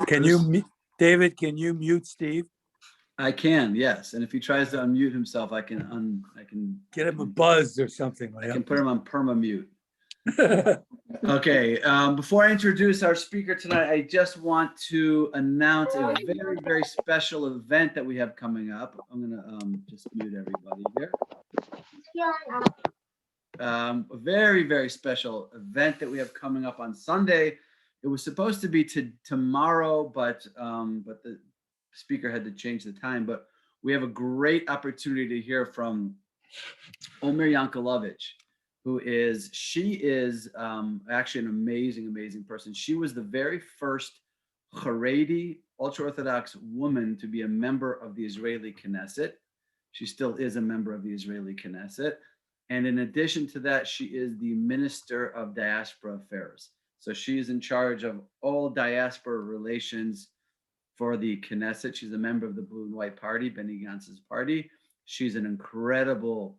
Can you, David, can you mute Steve? I can, yes. And if he tries to unmute himself, I can Get him a buzz or something. I can put him on perma-mute. Okay, before I introduce our speaker tonight, I just want to announce a very, very special event that we have coming up. I'm gonna just mute everybody here. A very, very special event that we have coming up on Sunday. It was supposed to be tomorrow, but the speaker had to change the time. But we have a great opportunity to hear from Omer Yankelovich, she is actually an amazing person. She was the very first Haredi, ultra-Orthodox woman to be a member of the Israeli Knesset. She still is a member of the Israeli Knesset. And in addition to that, she is the Minister of Diaspora Affairs. So she is in charge of all diaspora relations for the Knesset. She's a member of the Blue and White Party, Benny Gantz's party. She's an incredible,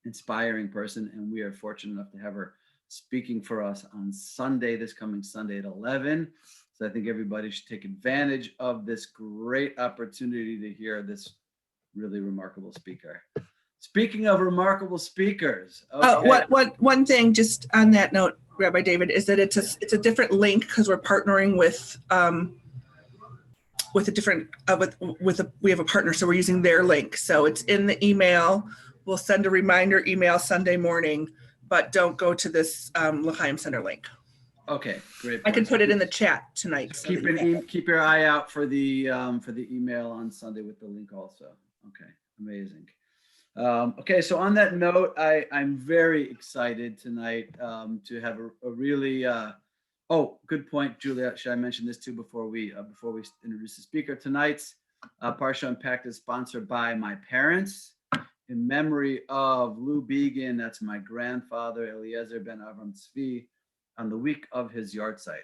inspiring person, and we are fortunate enough to have her speaking for us on Sunday, this coming Sunday at 11. So I think everybody should take advantage of this great opportunity to hear this really remarkable speaker. Speaking of remarkable speakers, okay. One thing just on that note, Rabbi David, is that it's a different link because we're partnering with a different we have a partner, so we're using their link. So it's in the email. We'll send a reminder email Sunday morning, but don't go to this L'Chaim Center link. Okay, great. I can put it in the chat tonight. So keep your eye out for the email on Sunday with the link also. Okay, amazing. Okay, so on that note, I'm very excited tonight to have a really good point, Julia. Should I mention this too before we introduce the speaker? Tonight's Parsha Unpacked is sponsored by my parents in memory of Lou Began. That's my grandfather, Eliezer ben Avram Tzvi, on the week of his yahrzeit.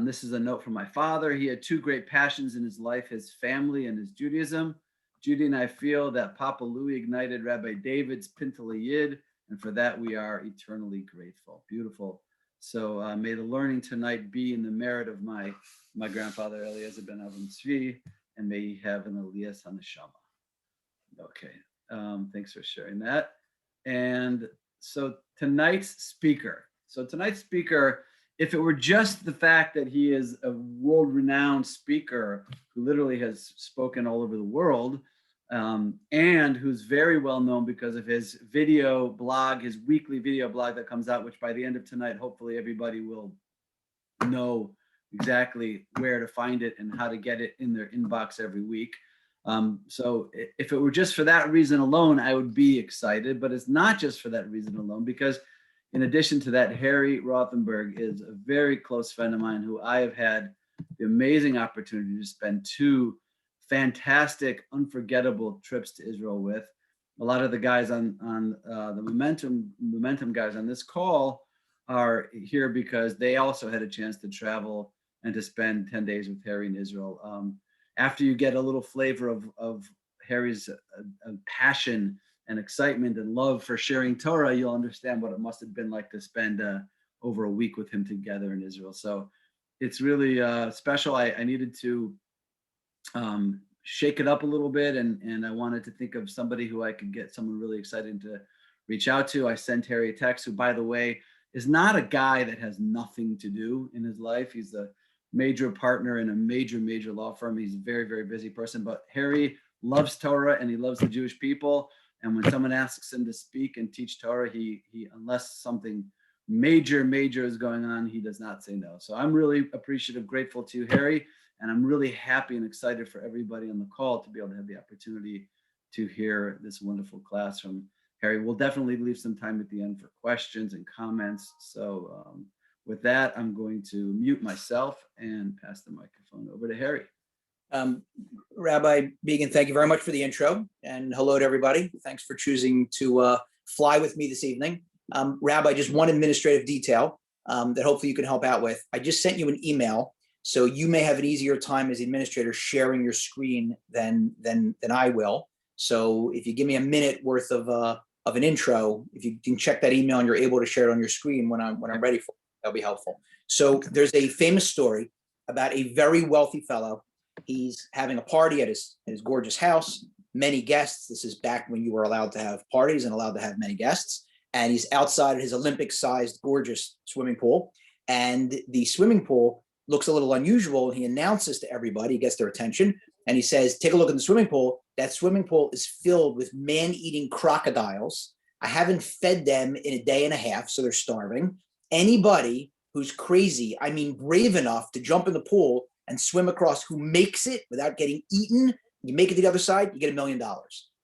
This is a note from my father. He had two great passions in his life, his family and his Judaism. Judy and I feel that Papa Louis ignited Rabbi David's Pintel Yid, and for that we are eternally grateful. Beautiful. So may the learning tonight be in the merit of my grandfather Eliezer ben Avram Tzvi, and may he have an Elias HaNeshama. Okay, thanks for sharing that. And so tonight's speaker. If it were just the fact that he is a world-renowned speaker who literally has spoken all over the world, and who's very well known because of his video blog, his weekly video blog that comes out, which by the end of tonight, hopefully everybody will know exactly where to find it and how to get it in their inbox every week. So if it were just for that reason alone, I would be excited, but it's not just for that reason alone, because in addition to that, Harry Rothenberg is a very close friend of mine who I have had the amazing opportunity to spend two fantastic, unforgettable trips to Israel with. A lot of the guys on the Momentum guys on this call are here because they also had a chance to travel and to spend 10 days with Harry in Israel. After you get a little flavor of Harry's passion and excitement and love for sharing Torah, you'll understand what it must have been like to spend over a week with him together in Israel. So it's really special. I needed to shake it up a little bit, and I wanted to think of somebody who I could get someone really excited to reach out to. I sent Harry a text, who, by the way, is not a guy that has nothing to do in his life. He's a major partner in a major law firm. He's a very, very busy person, but Harry loves Torah and he loves the Jewish people. And when someone asks him to speak and teach Torah, he unless something major is going on, he does not say no. So I'm really appreciative, grateful to you, Harry, and I'm really happy and excited for everybody on the call to be able to have the opportunity to hear this wonderful class from Harry. We'll definitely leave some time at the end for questions and comments. So with that, I'm going to mute myself and pass the microphone over to Harry. Rabbi Began, thank you very much for the intro, and hello to everybody. Thanks for choosing to fly with me this evening. Rabbi, just one administrative detail that hopefully you can help out with. I just sent you an email, so you may have an easier time as the administrator sharing your screen than I will. So if you give me a minute worth of an intro, if you can check that email and you're able to share it on your screen when I'm ready for it, that'll be helpful. So there's a famous story about a very wealthy fellow. He's having a party at his gorgeous house, many guests. This is back when you were allowed to have parties and allowed to have many guests. And he's outside his Olympic-sized, gorgeous swimming pool. And the swimming pool looks a little unusual. He announces to everybody, he gets their attention, and he says, take a look at the swimming pool. That swimming pool is filled with man-eating crocodiles. I haven't fed them in a day and a half, so they're starving. Anybody who's crazy, I mean brave enough to jump in the pool and swim across, who makes it without getting eaten, you make it to the other side, you get $1 million.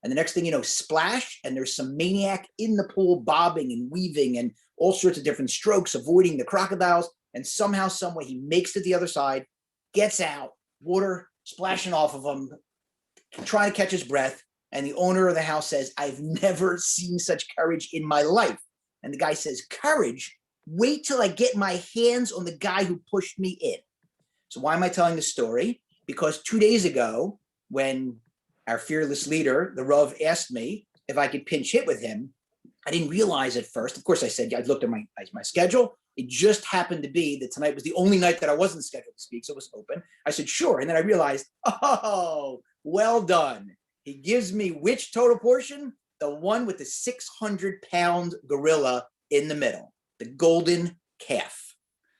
And the next thing you know, splash, and there's some maniac in the pool bobbing and weaving and all sorts of different strokes, avoiding the crocodiles. And somehow, some way, he makes it to the other side, gets out, water splashing off of him, trying to catch his breath. And the owner of the house says, I've never seen such courage in my life. And the guy says, courage? Wait till I get my hands on the guy who pushed me in. So why am I telling this story? Because 2 days ago, when our fearless leader, the Rav, asked me if I could pinch hit with him, I didn't realize at first. Of course, I said, I looked at my schedule. It just happened to be that tonight was the only night that I wasn't scheduled to speak, so it was open. I said, sure. And then I realized, oh, well done. He gives me which total portion? The one with the 600-pound gorilla in the middle, the golden calf.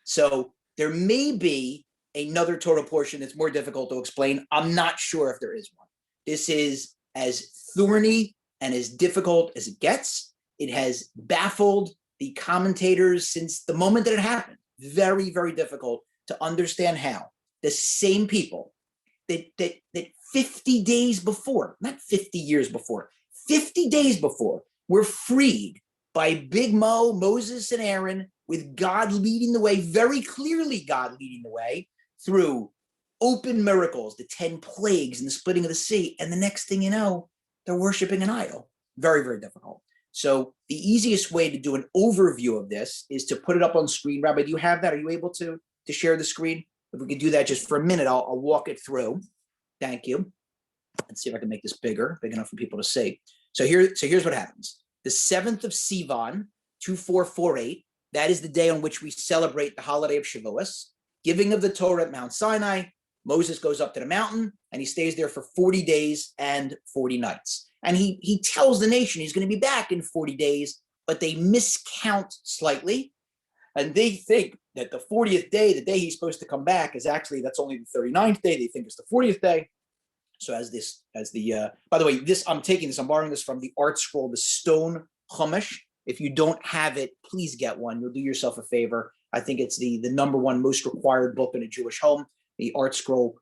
So there may be another total portion that's more difficult to explain. I'm not sure if there is one. This is as thorny and as difficult as it gets. It has baffled the commentators since the moment that it happened. Very, very difficult to understand how the same people that 50 days before, not 50 years before, 50 days before, were freed by Big Mo, Moses, and Aaron, with God leading the way, very clearly God leading the way, through open miracles, the 10 plagues and the splitting of the sea. And the next thing you know, they're worshiping an idol. Very, very difficult. So the easiest way to do an overview of this is to put it up on screen. Rabbi, do you have that? Are you able to share the screen? If we could do that just for a minute, I'll walk it through. Thank you. Let's see if I can make this big enough for people to see. So here's what happens. The 7th of Sivan, 2448, that is the day on which we celebrate the holiday of Shavuos, giving of the Torah at Mount Sinai. Moses goes up to the mountain and he stays there for 40 days and 40 nights. And he tells the nation he's going to be back in 40 days, but they miscount slightly. And they think that the 40th day, the day he's supposed to come back, is actually, that's only the 39th day. They think it's the 40th day. So by the way, I'm borrowing this from the art scroll, the stone Chumash. If you don't have it, please get one. You'll do yourself a favor. I think it's the number one most required book in a Jewish home. The Art Scroll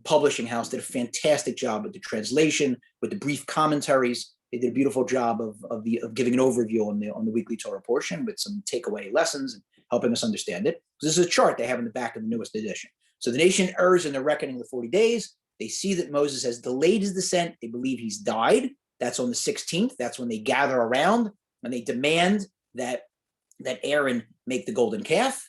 publishing house did a fantastic job with the translation, with the brief commentaries. They did a beautiful job of giving an overview on the weekly Torah portion with some takeaway lessons and helping us understand it. This is a chart they have in the back of the newest edition. So the nation errs in their reckoning the 40 days. They see that Moses has delayed his descent. They believe he's died. That's on the 16th. That's when they gather around and they demand that Aaron make the golden calf.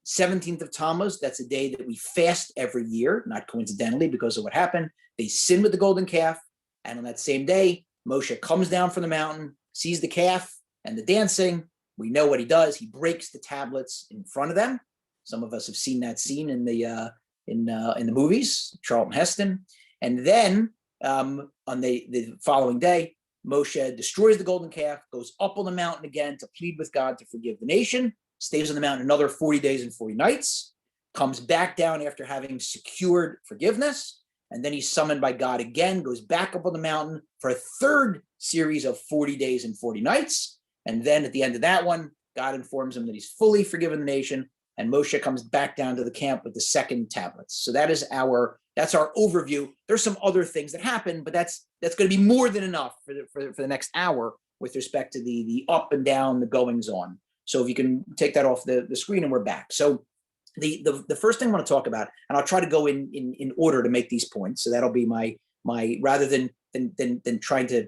17th of Tammuz, that's a day that we fast every year, not coincidentally because of what happened. They sin with the golden calf. And on that same day, Moshe comes down from the mountain, sees the calf and the dancing. We know what he does. He breaks the tablets in front of them. Some of us have seen that scene in the movies, Charlton Heston. And then on the following day, Moshe destroys the golden calf, goes up on the mountain again to plead with God to forgive the nation, stays on the mountain another 40 days and 40 nights, comes back down after having secured forgiveness, and then he's summoned by God again, goes back up on the mountain for a third series of 40 days and 40 nights. And then at the end of that one, God informs him that he's fully forgiven the nation, and Moshe comes back down to the camp with the second tablets. So that's our overview. There's some other things that happen, but that's going to be more than enough for the next hour with respect to the up and down, the goings on. So if you can take that off the screen, and we're back. So the first thing I want to talk about, and I'll try to go in order to make these points. So that'll be my rather than trying to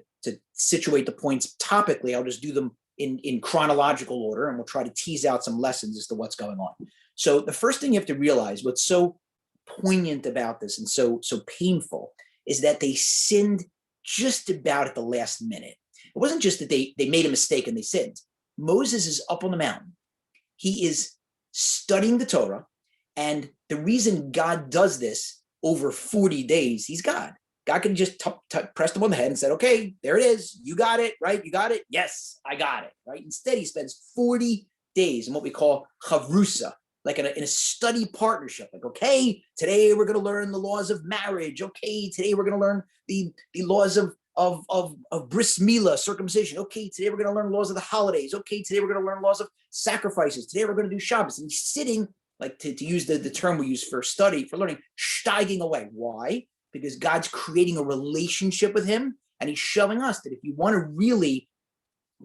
situate the points topically, I'll just do them in chronological order, and we'll try to tease out some lessons as to what's going on. So the first thing you have to realize, what's so poignant about this and so painful, is that they sinned just about at the last minute. It wasn't just that they made a mistake and they sinned. Moses is up on the mountain. He is studying the Torah. And the reason God does this over 40 days, he's God. God can just press them on the head and said, okay, there it is. You got it, right? You got it? Yes, I got it, right? Instead, he spends 40 days in what we call chavrusa, like in a study partnership. Like, okay, today we're going to learn the laws of marriage. Okay, today we're going to learn the laws of bris milah, circumcision. Okay, today we're going to learn laws of the holidays. Okay, today we're going to learn laws of sacrifices. Today we're going to do Shabbos. And he's sitting, like to use the term we use for study, for learning, steiging away. Why? Because God's creating a relationship with him, and he's showing us that if you want to really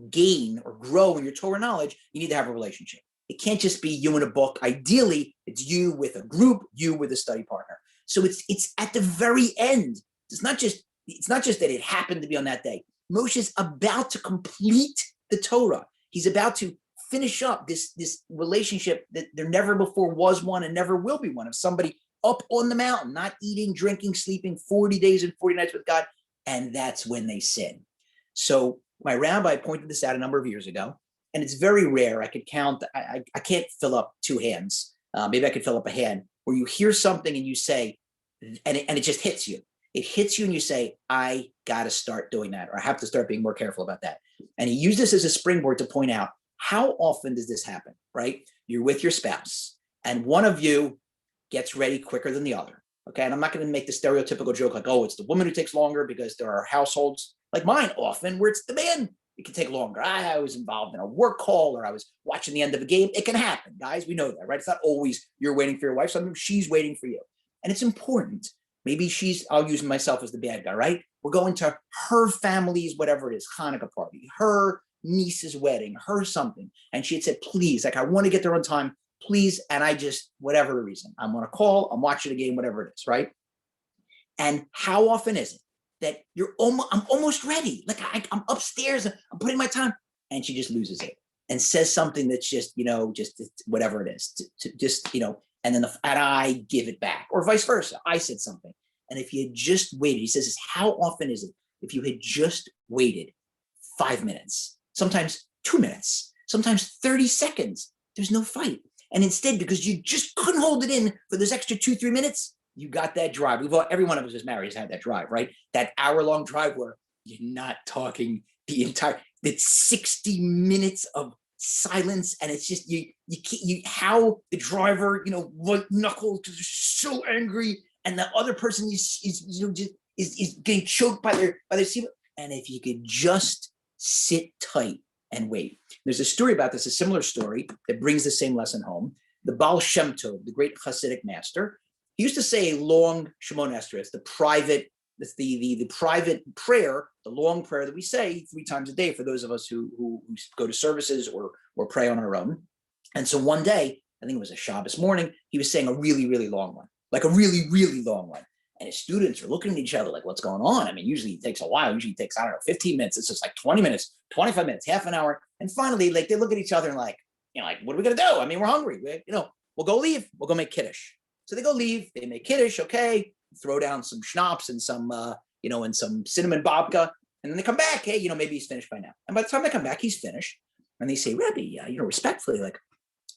gain or grow in your Torah knowledge, you need to have a relationship. It can't just be you in a book. Ideally, it's you with a group, you with a study partner. So it's at the very end. It's not just that it happened to be on that day. Moshe's about to complete the Torah. He's about to finish up this relationship that there never before was one and never will be one, of somebody up on the mountain, not eating, drinking, sleeping 40 days and 40 nights with God. And that's when they sin. So my rabbi pointed this out a number of years ago, and it's very rare. I could count, I can't fill up two hands. Maybe I could fill up a hand where you hear something and you say, and it just hits you. It hits you and you say, I got to start doing that, or I have to start being more careful about that. And he used this as a springboard to point out, how often does this happen, right? You're with your spouse and one of you gets ready quicker than the other. Okay. And I'm not going to make the stereotypical joke like, oh, it's the woman who takes longer, because there are households like mine often where it's the man. It can take longer. I was involved in a work call, or I was watching the end of a game. It can happen, guys. We know that, right? It's not always you're waiting for your wife. Sometimes she's waiting for you. And it's important. Maybe I'll use myself as the bad guy, right? We're going to her family's, whatever it is, Hanukkah party, her niece's wedding, her something. And she had said, please, like, I want to get there on time, please. And I just, whatever the reason, I'm on a call, I'm watching a game, whatever it is, right? And how often is it that I'm almost ready? Like I'm upstairs, I'm putting my time, and she just loses it and says something that's just, just whatever it is, just, and then and I give it back, or vice versa. I said something. And if you had just waited, he says, how often is it if you had just waited 5 minutes, sometimes 2 minutes, sometimes 30 seconds, there's no fight. And instead, because you just couldn't hold it in for those extra 2-3 minutes, you got that drive. Every one of us who's married has had that drive, right? That hour-long drive where you're not talking it's 60 minutes of silence, and it's just how the driver, white knuckles, because they're so angry, and the other person is getting choked by their seat. And if you could just sit tight and wait. There's a story about this, a similar story that brings the same lesson home. The Baal Shem Tov, the great Hasidic master, he used to say a long Shemona Esrei. It's the private prayer, the long prayer that we say 3 times a day for those of us who go to services or pray on our own. And so one day, I think it was a Shabbos morning, he was saying a really, really long one, like a really, really long one. And his students are looking at each other like, what's going on? I mean, usually it takes a while. Usually it takes, 15 minutes. It's just like 20 minutes, 25 minutes, half an hour. And finally, like, they look at each other and like, what are we going to do? I mean, we're hungry. We'll go leave. We'll go make Kiddush. So they go leave. They make Kiddush. Okay. Throw down some schnapps and some, and some cinnamon babka. And then they come back. Hey, maybe he's finished by now. And by the time they come back, he's finished. And they say, Rebbe, respectfully, like,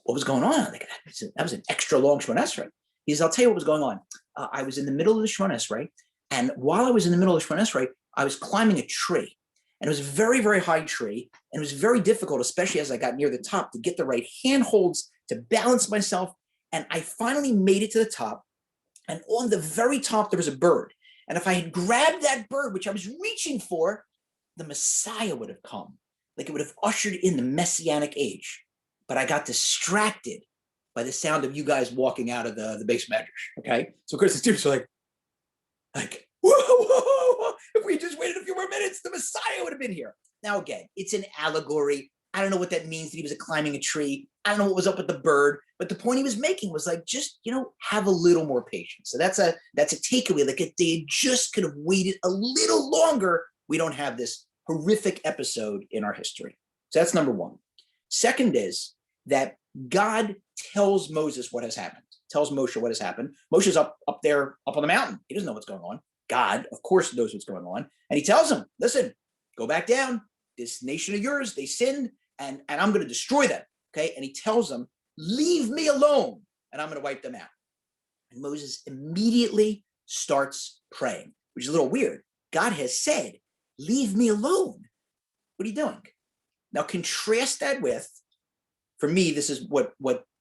what was going on? Like, that was an extra long Shemona Esrei. He says, I'll tell you what was going on. I was in the middle of the Shemona Esrei, and while I was in the middle of the Shemona Esrei, I was climbing a tree, and it was a very, very high tree, and it was very difficult, especially as I got near the top, to get the right handholds to balance myself. And I finally made it to the top, and on the very top there was a bird. And if I had grabbed that bird, which I was reaching for, the Messiah would have come. Like, it would have ushered in the Messianic age. But I got distracted by the sound of you guys walking out of the basement medrash. Okay, so of course the students are like, whoa, if we just waited a few more minutes, the Messiah would have been here. Now again, it's an allegory. I don't know what that means, that he was climbing a tree. I don't know what was up with the bird, but the point he was making was like, just, have a little more patience. So that's a takeaway. Like, if they just could have waited a little longer, we don't have this horrific episode in our history. So that's number one. Second is that God tells Moses what has happened, tells Moshe what has happened. Moshe's up there, up on the mountain. He doesn't know what's going on. God, of course, knows what's going on. And he tells him, listen, go back down. This nation of yours, they sinned, and I'm going to destroy them. Okay. And he tells them, leave me alone, and I'm going to wipe them out. And Moses immediately starts praying, which is a little weird. God has said, leave me alone. What are you doing? Now contrast that with, for me, this is what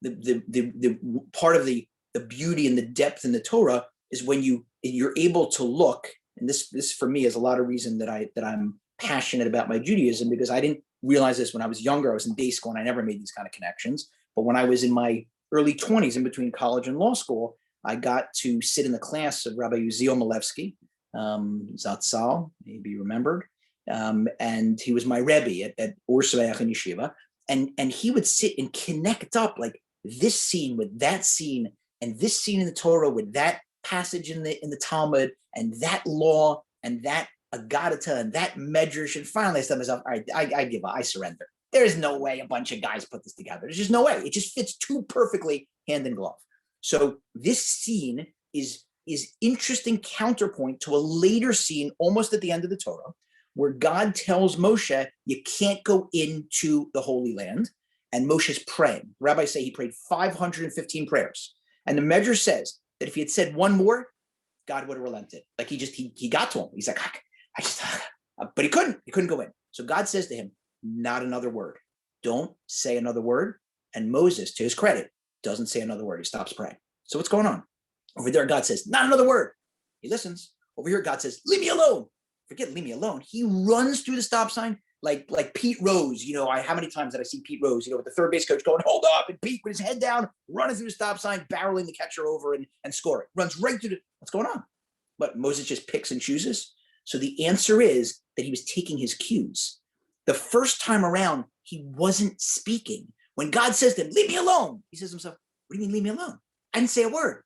the part of the beauty and the depth in the Torah is when you're able to look, and this for me is a lot of reason that I'm passionate about my Judaism, because I didn't realize this when I was younger. I was in day school and I never made these kind of connections. But when I was in my early 20s, in between college and law school, I got to sit in the class of Rabbi Uziel Malevsky, Zatzal, maybe you remembered. And he was my Rebbe at Or Sameach and Yeshiva. And he would sit and connect up like this scene with that scene, and this scene in the Torah with that passage in the Talmud, and that law, and that Agadata, and that Medrash. And finally I said to myself, all right, I give up, I surrender. There's no way a bunch of guys put this together. There's just no way. It just fits too perfectly hand in glove. So this scene is interesting counterpoint to a later scene almost at the end of the Torah, where God tells Moshe, you can't go into the Holy Land. And Moshe's praying. Rabbis say he prayed 515 prayers. And the Medrash says that if he had said one more, God would have relented. Like he got to him. He's like, but he couldn't go in. So God says to him, not another word. Don't say another word. And Moses, to his credit, doesn't say another word. He stops praying. So what's going on? Over there, God says, not another word. He listens. Over here, God says, leave me alone. Forget leave me alone. He runs through the stop sign like Pete Rose. How many times did I see Pete Rose, with the third base coach going, hold up, and Pete with his head down, running through the stop sign, barreling the catcher over and scoring. Runs right through what's going on? But Moses just picks and chooses. So the answer is that he was taking his cues. The first time around, he wasn't speaking. When God says to him, leave me alone, he says to himself, what do you mean leave me alone? I didn't say a word.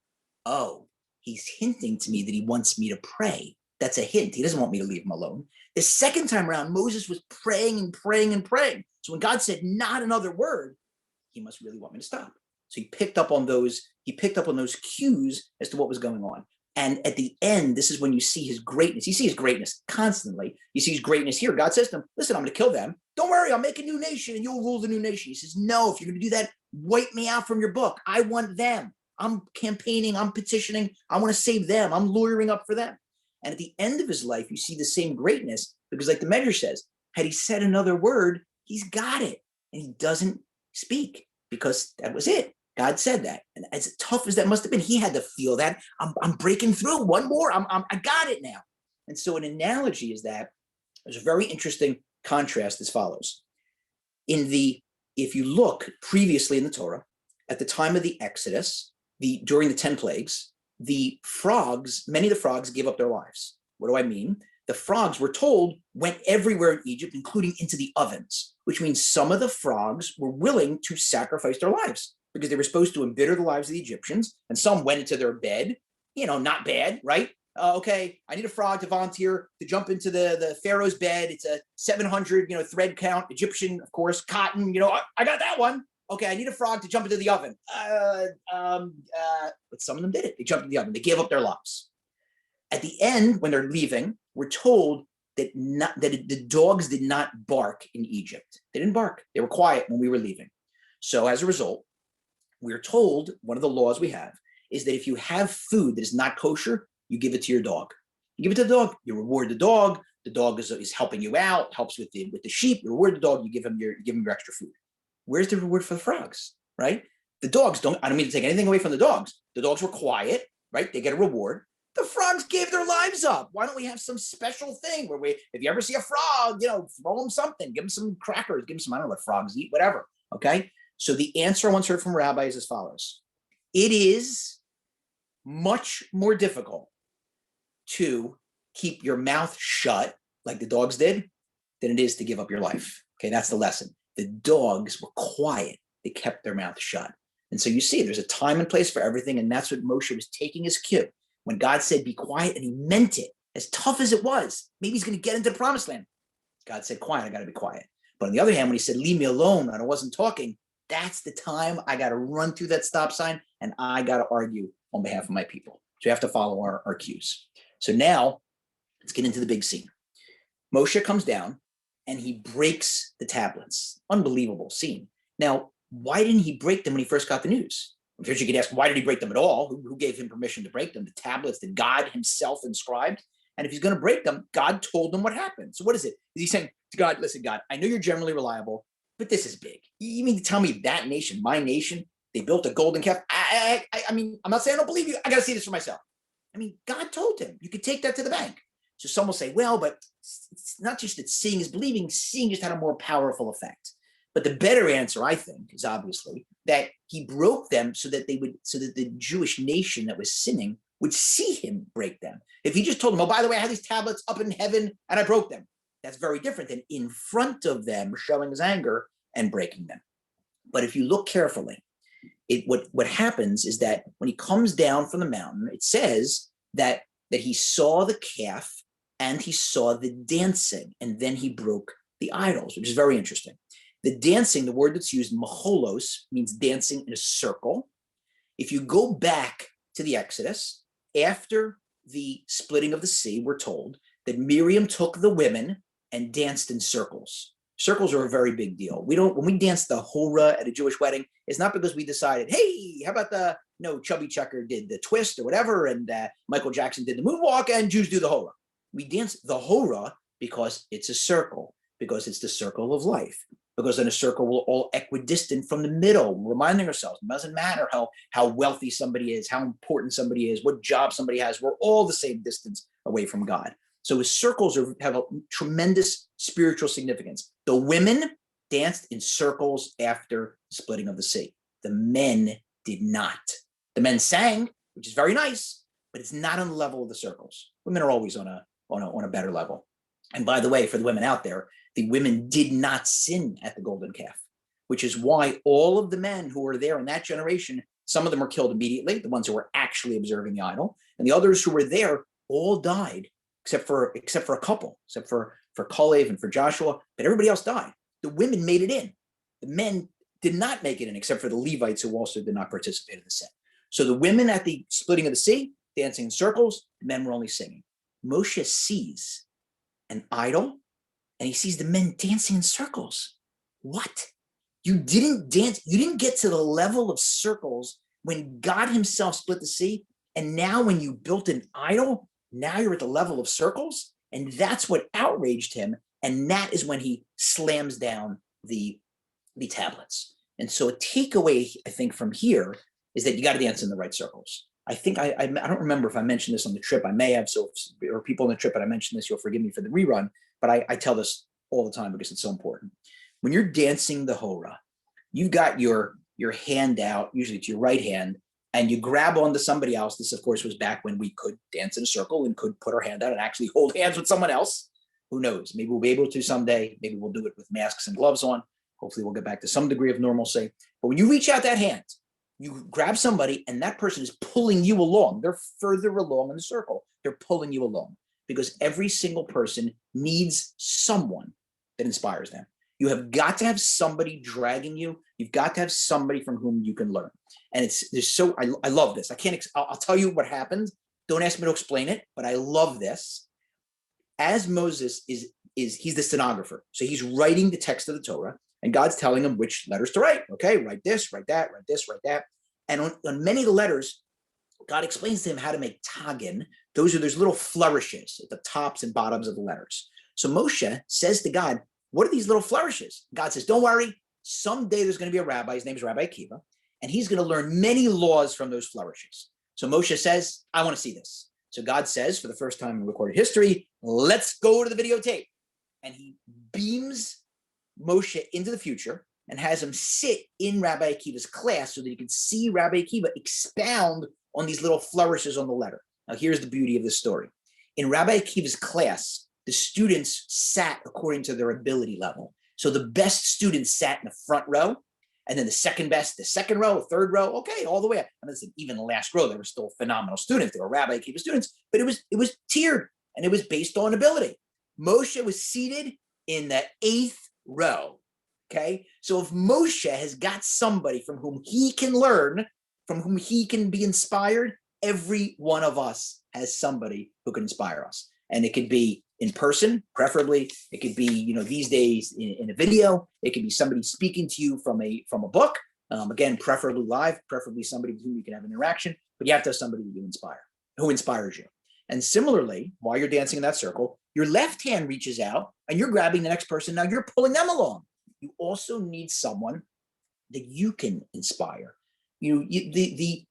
Oh, he's hinting to me that he wants me to pray. That's a hint. He doesn't want me to leave him alone. The second time around, Moses was praying and praying and praying. So when God said not another word, he must really want me to stop. So he picked up on those cues as to what was going on. And at the end, this is when you see his greatness. You see his greatness constantly. You see his greatness here. God says to him, listen, I'm going to kill them. Don't worry, I'll make a new nation and you'll rule the new nation. He says, no, if you're going to do that, wipe me out from your book. I want them. I'm campaigning. I'm petitioning. I want to save them. I'm lawyering up for them. And at the end of his life, you see the same greatness, because like the Medrash says, had he said another word, he's got it. And he doesn't speak because that was it. God said that. And as tough as that must have been, he had to feel that I'm breaking through. One more, I got it now. And so an analogy is that there's a very interesting contrast as follows. If you look previously in the Torah, at the time of the Exodus, during the 10 plagues, many of the frogs gave up their lives. What do I mean? The frogs, we're told, went everywhere in Egypt, including into the ovens, which means some of the frogs were willing to sacrifice their lives because they were supposed to embitter the lives of the Egyptians. And some went into their bed, not bad, right? Okay, I need a frog to volunteer to jump into the Pharaoh's bed. It's a 700, thread count, Egyptian, of course, cotton, I got that one. Okay, I need a frog to jump into the oven. But some of them did it. They jumped into the oven. They gave up their lives. At the end, when they're leaving, we're told that the dogs did not bark in Egypt. They didn't bark. They were quiet when we were leaving. So as a result, we're told one of the laws we have is that if you have food that is not kosher, you give it to your dog. You give it to the dog. You reward the dog. The dog is helping you out, helps with the sheep. You reward the dog. You give him your extra food. Where's the reward for the frogs, right? The dogs I don't mean to take anything away from the dogs. The dogs were quiet, right? They get a reward. The frogs gave their lives up. Why don't we have some special thing where if you ever see a frog, throw them something, give them some crackers, give them some, I don't know what frogs eat, whatever, okay? So the answer I once heard from rabbis is as follows. It is much more difficult to keep your mouth shut like the dogs did than it is to give up your life. Okay, that's the lesson. The dogs were quiet. They kept their mouth shut. And so you see, there's a time and place for everything. And that's what Moshe was taking his cue. When God said, be quiet, and he meant it, as tough as it was, maybe he's going to get into the promised land. God said, quiet, I got to be quiet. But on the other hand, when he said, leave me alone, and I wasn't talking, that's the time I got to run through that stop sign and I got to argue on behalf of my people. So you have to follow our cues. So now let's get into the big scene. Moshe comes down and he breaks the tablets. Unbelievable scene. Now, why didn't he break them when he first got the news? I'm sure you could ask, why did he break them at all? Who gave him permission to break them? The tablets that God himself inscribed? And if he's going to break them, God told him what happened. So what is it? Is he saying to God, listen, God, I know you're generally reliable, but this is big. You mean to tell me that nation, my nation, they built a golden calf? I mean, I'm not saying I don't believe you. I got to see this for myself. I mean, God told him. You could take that to the bank. So some will say, well, but it's not just that seeing is believing. Seeing just had a more powerful effect. But the better answer, I think, is obviously that he broke them so that the Jewish nation that was sinning would see him break them. If he just told them, oh, by the way, I had these tablets up in heaven and I broke them, that's very different than in front of them showing his anger and breaking them. But if you look carefully, what happens is that when he comes down from the mountain, it says that he saw the calf and he saw the dancing, and then he broke the idols, which is very interesting. The dancing, the word that's used, macholos, means dancing in a circle. If you go back to the Exodus, after the splitting of the sea, we're told that Miriam took the women and danced in circles. Circles are a very big deal. When we dance the hora at a Jewish wedding, it's not because we decided, hey, how about Chubby Checker did the twist or whatever, and Michael Jackson did the moonwalk, and Jews do the hora. We dance the hora because it's a circle, because it's the circle of life. Because in a circle, we're all equidistant from the middle, reminding ourselves, it doesn't matter how wealthy somebody is, how important somebody is, what job somebody has, we're all the same distance away from God. So his circles have a tremendous spiritual significance. The women danced in circles after the splitting of the sea. The men did not. The men sang, which is very nice, but it's not on the level of the circles. Women are always on a better level. And by the way, for the women out there, the women did not sin at the golden calf, which is why all of the men who were there in that generation, some of them were killed immediately, the ones who were actually observing the idol, and the others who were there all died, except for a couple, except for Kalev and for Joshua, but everybody else died. The women made it in. The men did not make it in, except for the Levites, who also did not participate in the sin. So the women at the splitting of the sea, dancing in circles, the men were only singing. Moshe sees an idol, and he sees the men dancing in circles. What? You didn't dance, you didn't get to the level of circles when God himself split the sea, and now when you built an idol, now you're at the level of circles? And that's what outraged him, and that is when he slams down the tablets. And so a takeaway, I think, from here is that you got to dance in the right circles. I think I don't remember if I mentioned this on the trip. I may have, or people on the trip, and I mentioned this, you'll forgive me for the rerun, but I tell this all the time because it's so important. When you're dancing the hora, you've got your hand out, usually to your right hand, and you grab onto somebody else. This, of course, was back when we could dance in a circle and could put our hand out and actually hold hands with someone else. Who knows? Maybe we'll be able to someday. Maybe we'll do it with masks and gloves on. Hopefully we'll get back to some degree of normalcy. But when you reach out that hand, you grab somebody and that person is pulling you along. They're further along in the circle. They're pulling you along because every single person needs someone that inspires them. You have got to have somebody dragging you. You've got to have somebody from whom you can learn. And I love this. I'll tell you what happened. Don't ask me to explain it, but I love this. As Moses he's the stenographer. So he's writing the text of the Torah and God's telling him which letters to write. Okay, write this, write that, write this, write that. And on many of the letters, God explains to him how to make tagin. Those are those little flourishes at the tops and bottoms of the letters. So Moshe says to God, what are these little flourishes? God says, don't worry. Someday there's going to be a rabbi. His name is Rabbi Akiva. And he's going to learn many laws from those flourishes. So Moshe says, I want to see this. So God says, for the first time in recorded history, let's go to the videotape. And he beams Moshe into the future and has him sit in Rabbi Akiva's class so that he can see Rabbi Akiva expound on these little flourishes on the letter. Now, here's the beauty of this story. In Rabbi Akiva's class, the students sat according to their ability level. So the best students sat in the front row, and then the second best, the second row, third row, okay, all the way up. And listen, even the last row, they were still phenomenal students. They were Rabbi Akiva students, but it was tiered, and it was based on ability. Moshe was seated in the 8th row, okay? So if Moshe has got somebody from whom he can learn, from whom he can be inspired, every one of us has somebody who can inspire us. And it could be in person, preferably. It could be, these days in a video. It could be somebody speaking to you from a book. Again, preferably live, preferably somebody with whom you can have an interaction, but you have to have somebody who inspires you. And similarly, while you're dancing in that circle, your left hand reaches out and you're grabbing the next person. Now you're pulling them along. You also need someone that you can inspire. We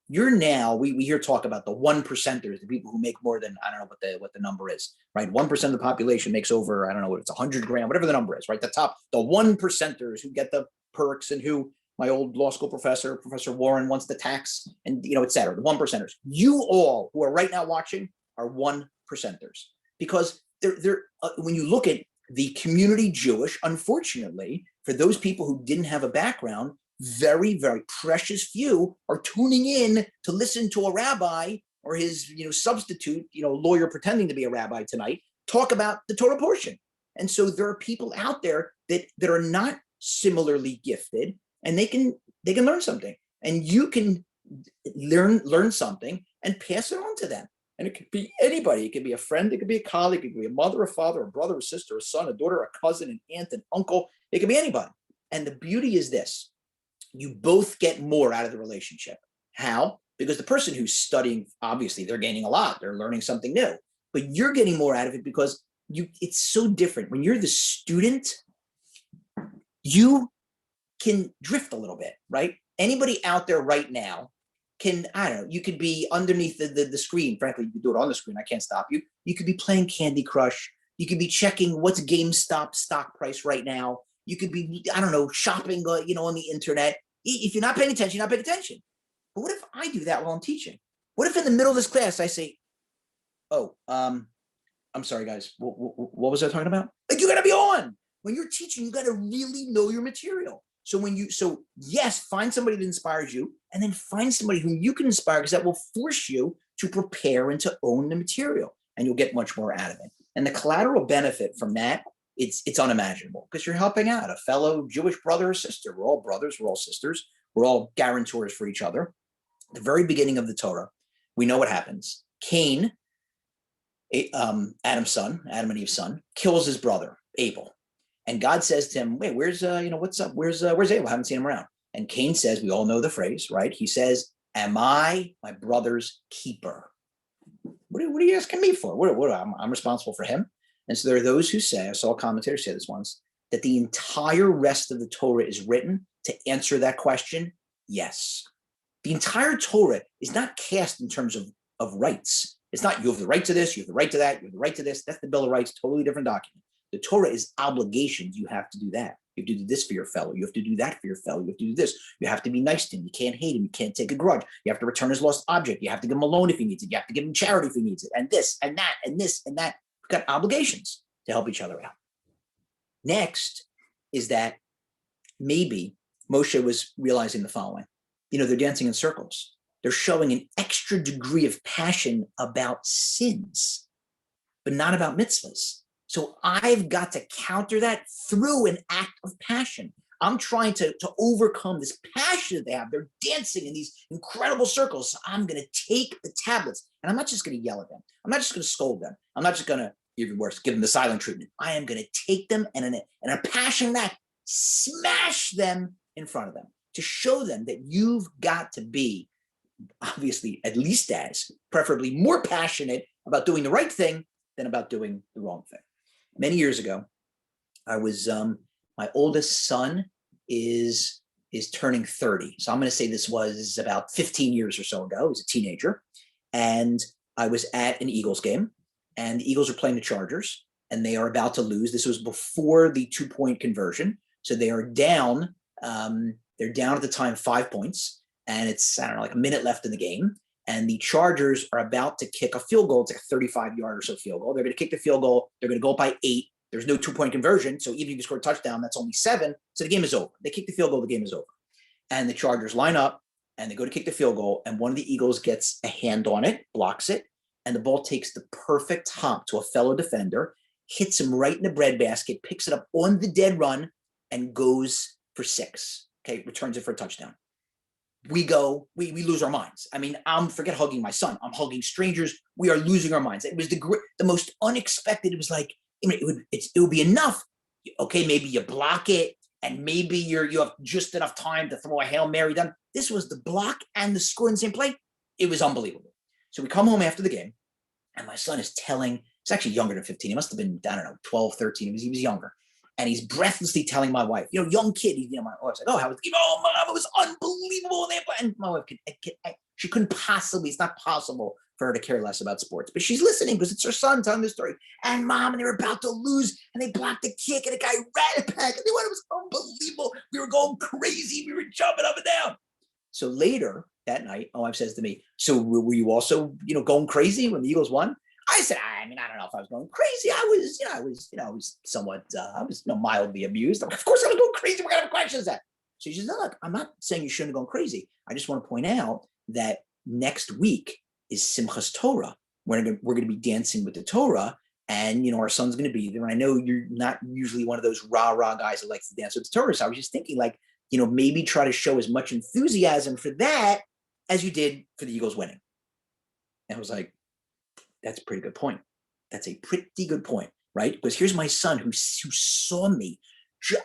hear talk about the 1%ers, the people who make more than, I don't know what the number is, right? 1% of the population makes over, I don't know what it's 100 grand, whatever the number is, right? The 1%ers who get the perks and who my old law school professor, Professor Warren, wants to tax, and et cetera, the 1%ers. You all who are right now watching are 1%ers, because they're when you look at the community Jewish, unfortunately, for those people who didn't have a background, very, very precious few are tuning in to listen to a rabbi or his, substitute, lawyer pretending to be a rabbi tonight, talk about the Torah portion. And so there are people out there that are not similarly gifted, and they can learn something, and you can learn something and pass it on to them. And it could be anybody. It could be a friend. It could be a colleague. It could be a mother, a father, a brother, a sister, a son, a daughter, a cousin, an aunt, an uncle. It could be anybody. And the beauty is this: you both get more out of the relationship. How? Because the person who's studying, obviously, they're gaining a lot. They're learning something new. But you're getting more out of it because it's so different. When you're the student, you can drift a little bit, right? Anybody out there right now can, I don't know, you could be underneath the screen. Frankly, you can do it on the screen. I can't stop you. You could be playing Candy Crush. You could be checking what's GameStop stock price right now. You could be, I don't know, shopping, on the internet. If you're not paying attention, you're not paying attention. But what if I do that while I'm teaching? What if in the middle of this class I say, oh, I'm sorry, guys. What was I talking about? Like, you got to be on. When you're teaching, you got to really know your material. So yes, find somebody that inspires you, and then find somebody whom you can inspire, because that will force you to prepare and to own the material, and you'll get much more out of it. And the collateral benefit from that, it's unimaginable, because you're helping out a fellow Jewish brother or sister. We're all brothers, we're all sisters, we're all guarantors for each other. At the very beginning of the Torah, we know what happens. Cain, Adam's son, Adam and Eve's son, kills his brother, Abel. And God says to him, wait, where's, what's up? Where's Abel? I haven't seen him around. And Cain says, we all know the phrase, right? He says, am I my brother's keeper? What are you asking me for? I'm responsible for him. And so there are those who say, I saw a commentator say this once, that the entire rest of the Torah is written to answer that question. Yes. The entire Torah is not cast in terms of rights. It's not, you have the right to this, you have the right to that, you have the right to this. That's the Bill of Rights, totally different document. The Torah is obligations. You have to do that. You have to do this for your fellow. You have to do that for your fellow. You have to do this. You have to be nice to him. You can't hate him. You can't take a grudge. You have to return his lost object. You have to give him a loan if he needs it. You have to give him charity if he needs it. And this and that and this and that. We've got obligations to help each other out. Next is that maybe Moshe was realizing the following. They're dancing in circles. They're showing an extra degree of passion about sins, but not about mitzvahs. So I've got to counter that through an act of passion. I'm trying to overcome this passion that they have. They're dancing in these incredible circles. So I'm going to take the tablets, and I'm not just going to yell at them. I'm not just going to scold them. I'm not just going to, even worse, give them the silent treatment. I am going to take them and in a passion that smash them in front of them to show them that you've got to be, obviously, at least as, preferably more passionate about doing the right thing than about doing the wrong thing. Many years ago, I was, my oldest son is turning 30. So I'm going to say this was about 15 years or so ago. He was a teenager. And I was at an Eagles game, and the Eagles are playing the Chargers, and they are about to lose. This was before the 2-point conversion. So they are down. They're down at the time 5 points, and it's, I don't know, like a minute left in the game. And the Chargers are about to kick a field goal. It's like a 35-yard or so field goal. They're going to kick the field goal. They're going to go up by 8. There's no 2-point conversion. So even if you score a touchdown, that's only 7. So the game is over. They kick the field goal. The game is over. And the Chargers line up, and they go to kick the field goal. And one of the Eagles gets a hand on it, blocks it. And the ball takes the perfect hop to a fellow defender, hits him right in the breadbasket, picks it up on the dead run, and goes for 6. Okay, returns it for a touchdown. we lose our minds. I mean, forget hugging my son. I'm hugging strangers. We are losing our minds. It was the most unexpected. It was like, it would be enough. Okay, maybe you block it, and maybe you have just enough time to throw a Hail Mary down. This was the block and the score in the same play. It was unbelievable. So we come home after the game, and my son is telling, he's actually younger than 15. He must have been, I don't know, 12, 13. He was younger. And he's breathlessly telling my wife, young kid, my wife's like, oh, how was the game? Oh, Mom, it was unbelievable. And my wife, she couldn't possibly, it's not possible for her to care less about sports. But she's listening because it's her son telling the story. And Mom, and they were about to lose, and they blocked the kick, and the guy ran it back, and it was unbelievable. We were going crazy. We were jumping up and down. So later that night, my wife says to me, so were you also, going crazy when the Eagles won? I said, I don't know if I was going crazy. I was somewhat, mildly amused. Of course I was going crazy. What kind of question is that? So she says, no, look, I'm not saying you shouldn't have gone crazy. I just want to point out that next week is Simchas Torah. We're going to be dancing with the Torah, and, our son's going to be there. And I know you're not usually one of those rah-rah guys that likes to dance with the Torah. So I was just thinking, like, maybe try to show as much enthusiasm for that as you did for the Eagles winning. And I was like, that's a pretty good point. That's a pretty good point, right? Because here's my son who saw me.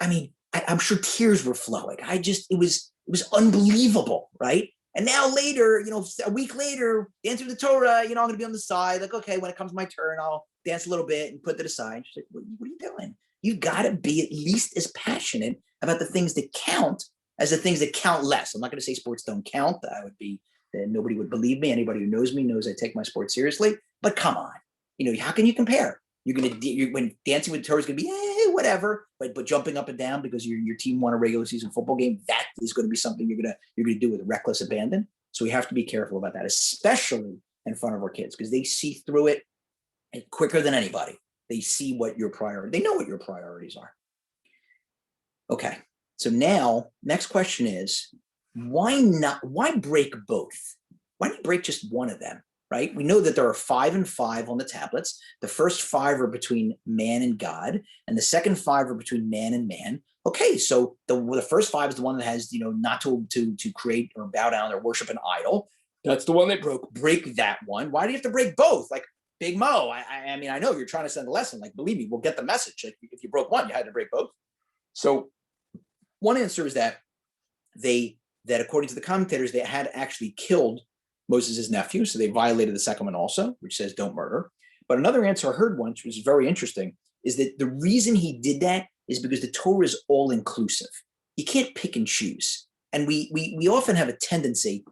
I mean, I'm sure tears were flowing. It was unbelievable, right? And now later, a week later, dancing with the Torah, I'm going to be on the side. Like, okay, when it comes to my turn, I'll dance a little bit and put it aside. She's like, what are you doing? You've got to be at least as passionate about the things that count as the things that count less. I'm not going to say sports don't count. Nobody would believe me. Anybody who knows me knows I take my sport seriously. But come on, how can you compare? When dancing with the Torah is going to be whatever, but jumping up and down because your team won a regular season football game, that is going to be something you're going to do with reckless abandon. So we have to be careful about that, especially in front of our kids, because they see through it quicker than anybody. They see what your priority. They know what your priorities are. Okay, so now next question is, why break both? Why not break just one of them? Right? We know that there are 5 and 5 on the tablets. The first 5 are between man and God, and the second 5 are between man and man. Okay, so the first 5 is the one that has, not to create or bow down or worship an idol. That's the one they broke. Break that one. Why do you have to break both? Like, Big Mo, I mean, I know you're trying to send a lesson. Like, believe me, we'll get the message. Like, if you broke one, you had to break both. So one answer is that according to the commentators, they had actually killed Moses' nephew, so they violated the second one also, which says don't murder. But another answer I heard once, which was very interesting, is that the reason he did that is because the Torah is all-inclusive. You can't pick and choose. And we often have a tendency,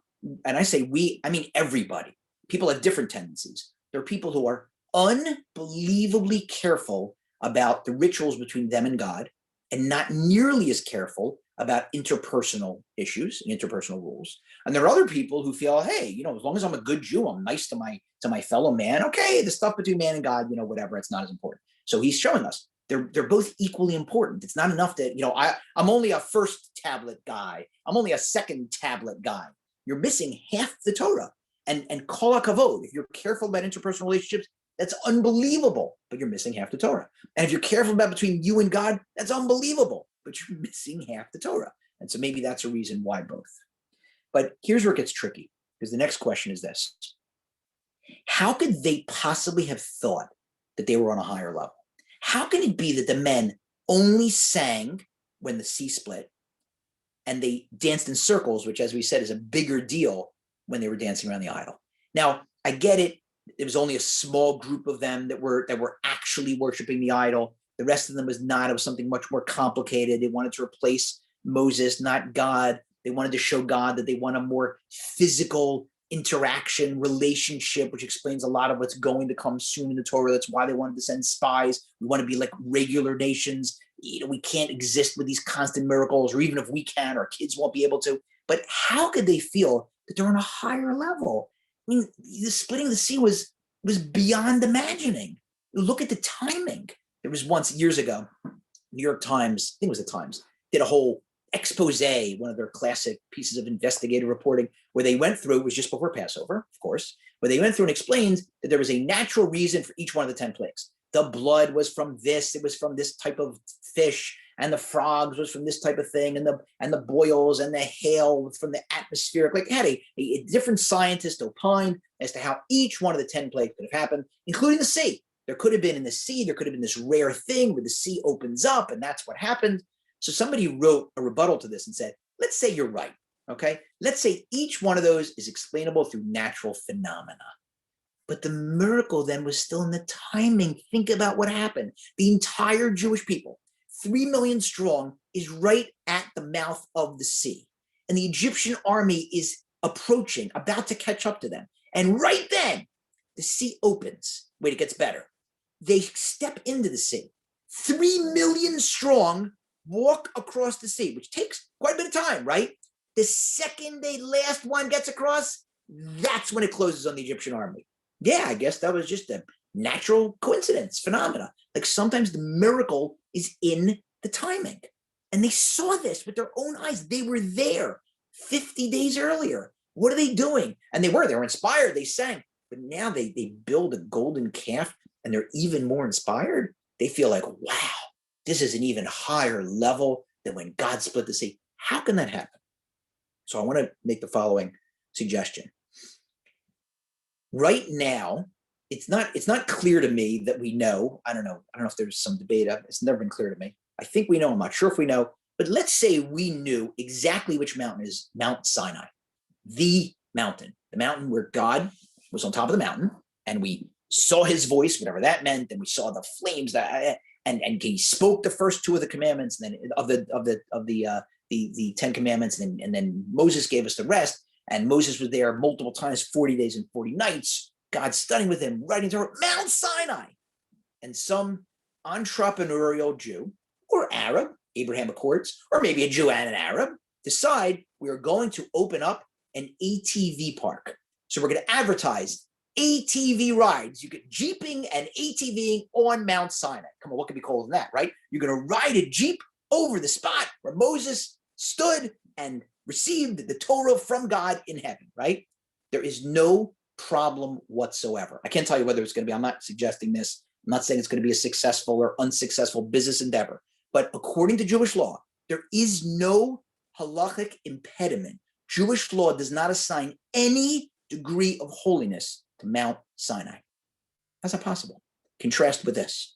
and I say we, I mean everybody. People have different tendencies. There are people who are unbelievably careful about the rituals between them and God, and not nearly as careful about interpersonal issues and interpersonal rules. And there are other people who feel, hey, as long as I'm a good Jew, I'm nice to my fellow man. Okay, the stuff between man and God, whatever, it's not as important. So he's showing us they're both equally important. It's not enough that, I'm only a first tablet guy. I'm only a second tablet guy. You're missing half the Torah. And kol hakavod, if you're careful about interpersonal relationships, that's unbelievable, but you're missing half the Torah. And if you're careful about between you and God, that's unbelievable, but you're missing half the Torah. And so maybe that's a reason why both. But here's where it gets tricky, because the next question is this. How could they possibly have thought that they were on a higher level? How can it be that the men only sang when the sea split and they danced in circles, which, as we said, is a bigger deal when they were dancing around the idol? Now, I get it. It was only a small group of them that were actually worshiping the idol. The rest of them was not. It was something much more complicated. They wanted to replace Moses, not God. They wanted to show God that they want a more physical interaction, relationship, which explains a lot of what's going to come soon in the Torah. That's why they wanted to send spies. We want to be like regular nations. We can't exist with these constant miracles, or even if we can, our kids won't be able to. But how could they feel that they're on a higher level? I mean, the splitting the sea was beyond imagining. Look at the timing. There was once, years ago, New York Times, I think it was the Times, did a whole expose, one of their classic pieces of investigative reporting, where they went through, it was just before Passover, of course, where they went through and explained that there was a natural reason for each one of the 10 plagues. The blood was from this, it was from this type of fish, and the frogs was from this type of thing, and the boils and the hail was from the atmospheric. Like, had a different scientist opined as to how each one of the 10 plagues could have happened, including the sea. There could have been in the sea, there could have been this rare thing where the sea opens up, and that's what happened. So somebody wrote a rebuttal to this and said, let's say you're right, okay? Let's say each one of those is explainable through natural phenomena. But the miracle then was still in the timing. Think about what happened. The entire Jewish people, 3 million strong, is right at the mouth of the sea. And the Egyptian army is approaching, about to catch up to them. And right then, the sea opens. Wait, it gets better. They step into the sea. 3 million strong walk across the sea, which takes quite a bit of time, right? The second the last one gets across, that's when it closes on the Egyptian army. Yeah, I guess that was just a natural coincidence, phenomena. Like sometimes the miracle is in the timing. And they saw this with their own eyes. They were there 50 days earlier. What are they doing? And they were inspired. They sang. But now they build a golden calf and they're even more inspired. They feel like, wow, this is an even higher level than when God split the sea. How can that happen? So I want to make the following suggestion. Right now, it's not clear to me that we know. I don't know if there's some debate. It's never been clear to me. I think we know. I'm not sure if we know. But let's say we knew exactly which mountain is Mount Sinai, the mountain where God was on top of the mountain, and we saw his voice, whatever that meant, and we saw the flames and he spoke the first 2 of the commandments, and then of the 10 commandments, and then Moses gave us the rest. And Moses was there multiple times, 40 days and 40 nights, God studying with him, writing to Mount Sinai. And some entrepreneurial Jew or Arab, Abraham Accords, or maybe a Jew and an Arab, decide we are going to open up an ATV park. So we're going to advertise ATV rides. You get jeeping and ATVing on Mount Sinai. Come on, what could be cooler than that, right? You're going to ride a jeep over the spot where Moses stood and received the Torah from God in heaven, right? There is no problem whatsoever. I can't tell you whether it's going to be, I'm not suggesting this. I'm not saying it's going to be a successful or unsuccessful business endeavor. But according to Jewish law, there is no halachic impediment. Jewish law does not assign any degree of holiness to Mount Sinai. How's that possible? Contrast with this.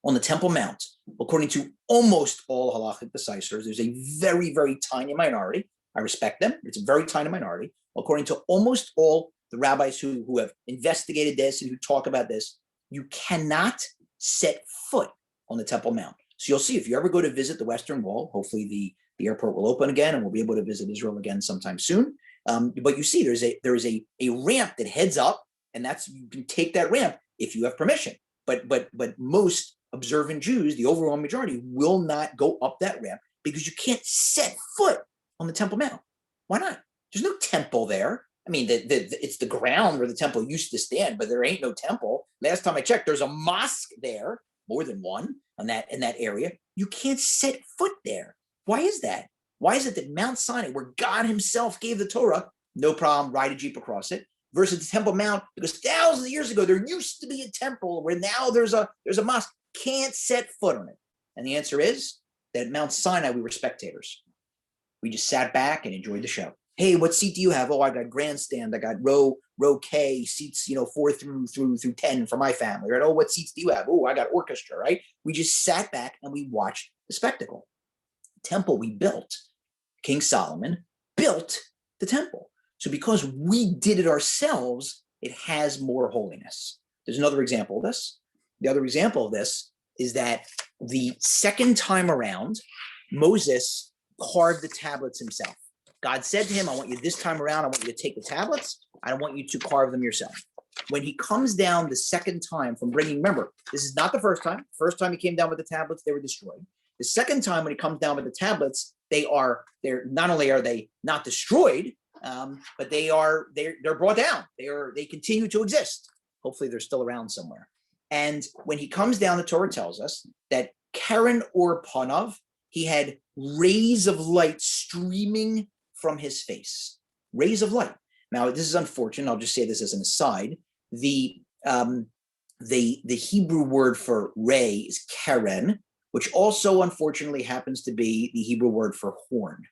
On the Temple Mount, according to almost all halachic decisors, there's a very, very tiny minority. I respect them. It's a very tiny minority. According to almost all the rabbis who have investigated this and who talk about this, you cannot set foot on the Temple Mount. So you'll see if you ever go to visit the Western Wall, hopefully the airport will open again and we'll be able to visit Israel again sometime soon. But you see there is a ramp that heads up, and that's, you can take that ramp if you have permission. But most observant Jews, the overwhelming majority, will not go up that ramp because you can't set foot on the Temple Mount. Why not? There's no temple there. I mean, it's the ground where the temple used to stand, but there ain't no temple. Last time I checked, there's a mosque there, more than one in that area. You can't set foot there. Why is that? Why is it that Mount Sinai, where God himself gave the Torah, no problem, ride a jeep across it, versus the Temple Mount, because thousands of years ago, there used to be a temple where now there's a mosque, can't set foot on it? And the answer is that at Mount Sinai, we were spectators. We just sat back and enjoyed the show. Hey, what seat do you have? Oh, I got grandstand. I got row K, seats, 4 through 10 for my family, right? Oh, what seats do you have? Oh, I got orchestra, right? We just sat back and we watched the spectacle. The temple we built, King Solomon built the temple. So because we did it ourselves, it has more holiness. There's another example of this. The other example of this is that the second time around, Moses carved the tablets himself. God said to him, I want you this time around, I want you to take the tablets, I want you to carve them yourself. When he comes down the second time from bringing, remember, this is not the first time. First time he came down with the tablets, they were destroyed. The second time when he comes down with the tablets, they're not only are they not destroyed, but they're brought down. They continue to exist. Hopefully they're still around somewhere. And when he comes down, the Torah tells us that Karen or Panav, he had rays of light streaming from his face. Rays of light. Now, this is unfortunate. I'll just say this as an aside. The Hebrew word for ray is Karen, which also unfortunately happens to be the Hebrew word for horn.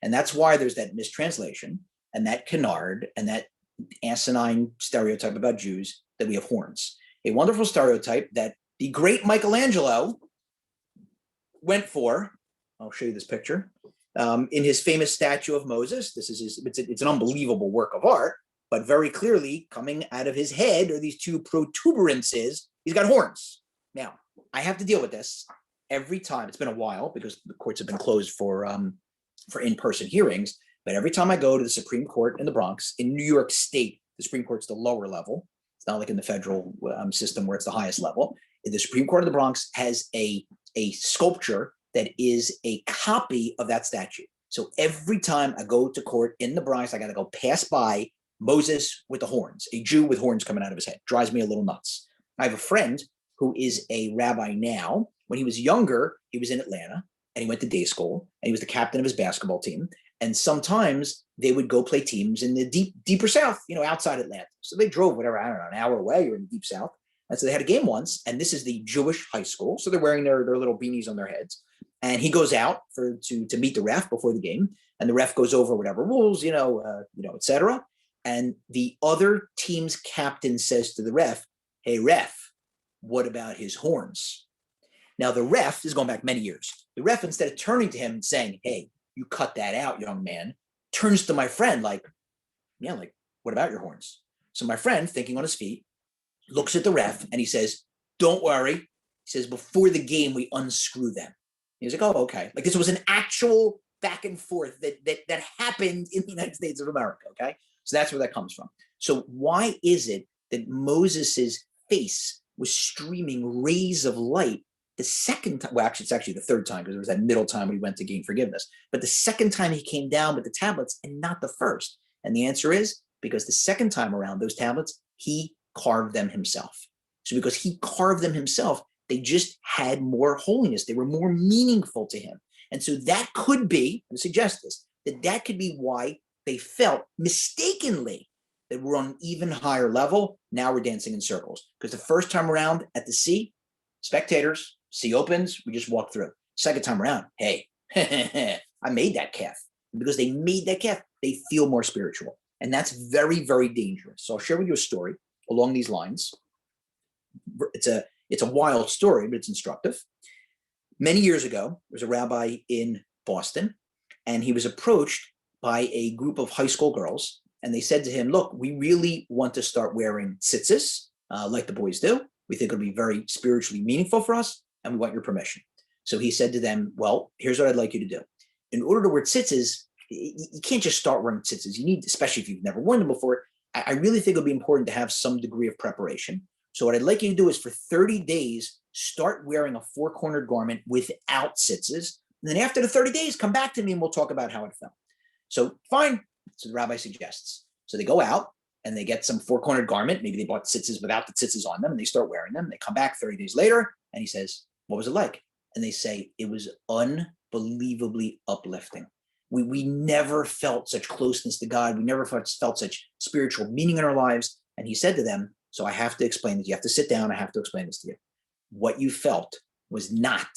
And that's why there's that mistranslation and that canard and that asinine stereotype about Jews that we have horns. A wonderful stereotype that the great Michelangelo went for. I'll show you this picture. In his famous statue of Moses. This is it's an unbelievable work of art, but very clearly coming out of his head are these two protuberances. He's got horns. Now, I have to deal with this every time. It's been a while because the courts have been closed for in-person hearings, but every time I go to the Supreme Court in the Bronx, in New York State, the Supreme Court's the lower level. It's not like in the federal system where it's the highest level. The Supreme Court of the Bronx has a sculpture that is a copy of that statue. So every time I go to court in the Bronx, I got to go pass by Moses with the horns, a Jew with horns coming out of his head. Drives me a little nuts. I have a friend who is a rabbi now. When he was younger, he was in Atlanta and he went to day school and he was the captain of his basketball team. And sometimes they would go play teams in the deeper South, outside Atlanta. So they drove whatever, I don't know, an hour away or in the deep South. And so they had a game once, and this is the Jewish high school. So they're wearing their little beanies on their heads. And he goes out to meet the ref before the game, and the ref goes over whatever rules, et cetera. And the other team's captain says to the ref, "Hey, ref, what about his horns?" Now the ref is going back many years. The ref, instead of turning to him and saying, "Hey, you cut that out, young man," turns to my friend like, "What about your horns?" So my friend, thinking on his feet, looks at the ref and he says, "Don't worry." He says, "Before the game, we unscrew them." He's like, "Oh, okay." Like this was an actual back and forth that happened in the United States of America, okay? So that's where that comes from. So why is it that Moses's face was streaming rays of light the second time? Well, actually, it's actually the third time because there was that middle time when he went to gain forgiveness. But the second time he came down with the tablets and not the first. And the answer is because the second time around, those tablets, he carved them himself. So because he carved them himself, they just had more holiness. They were more meaningful to him. And so that could be, I suggest this, that could be why they felt mistakenly that we're on an even higher level. Now we're dancing in circles. Because the first time around at the sea, spectators, sea opens, we just walk through. Second time around, hey, I made that calf. And because they made that calf, they feel more spiritual. And that's very, very dangerous. So I'll share with you a story along these lines. It's a wild story, but it's instructive. Many years ago, there was a rabbi in Boston, and he was approached by a group of high school girls, and they said to him, "Look, we really want to start wearing tzitzis like the boys do. We think it'll be very spiritually meaningful for us, and we want your permission." So he said to them, "Well, here's what I'd like you to do. In order to wear tzitzis, you can't just start wearing tzitzis. You need, especially if you've never worn them before, I really think it'll be important to have some degree of preparation. So what I'd like you to do is for 30 days, start wearing a four-cornered garment without tzitzis. And then after the 30 days, come back to me and we'll talk about how it felt." So fine. So the rabbi suggests. So they go out and they get some four-cornered garment. Maybe they bought tzitzis without the tzitzis on them and they start wearing them. They come back 30 days later and he says, "What was it like?" And they say, "It was unbelievably uplifting. We never felt such closeness to God. We never felt such spiritual meaning in our lives." And he said to them, "So I have to explain this. You have to sit down. I have to explain this to you. What you felt was not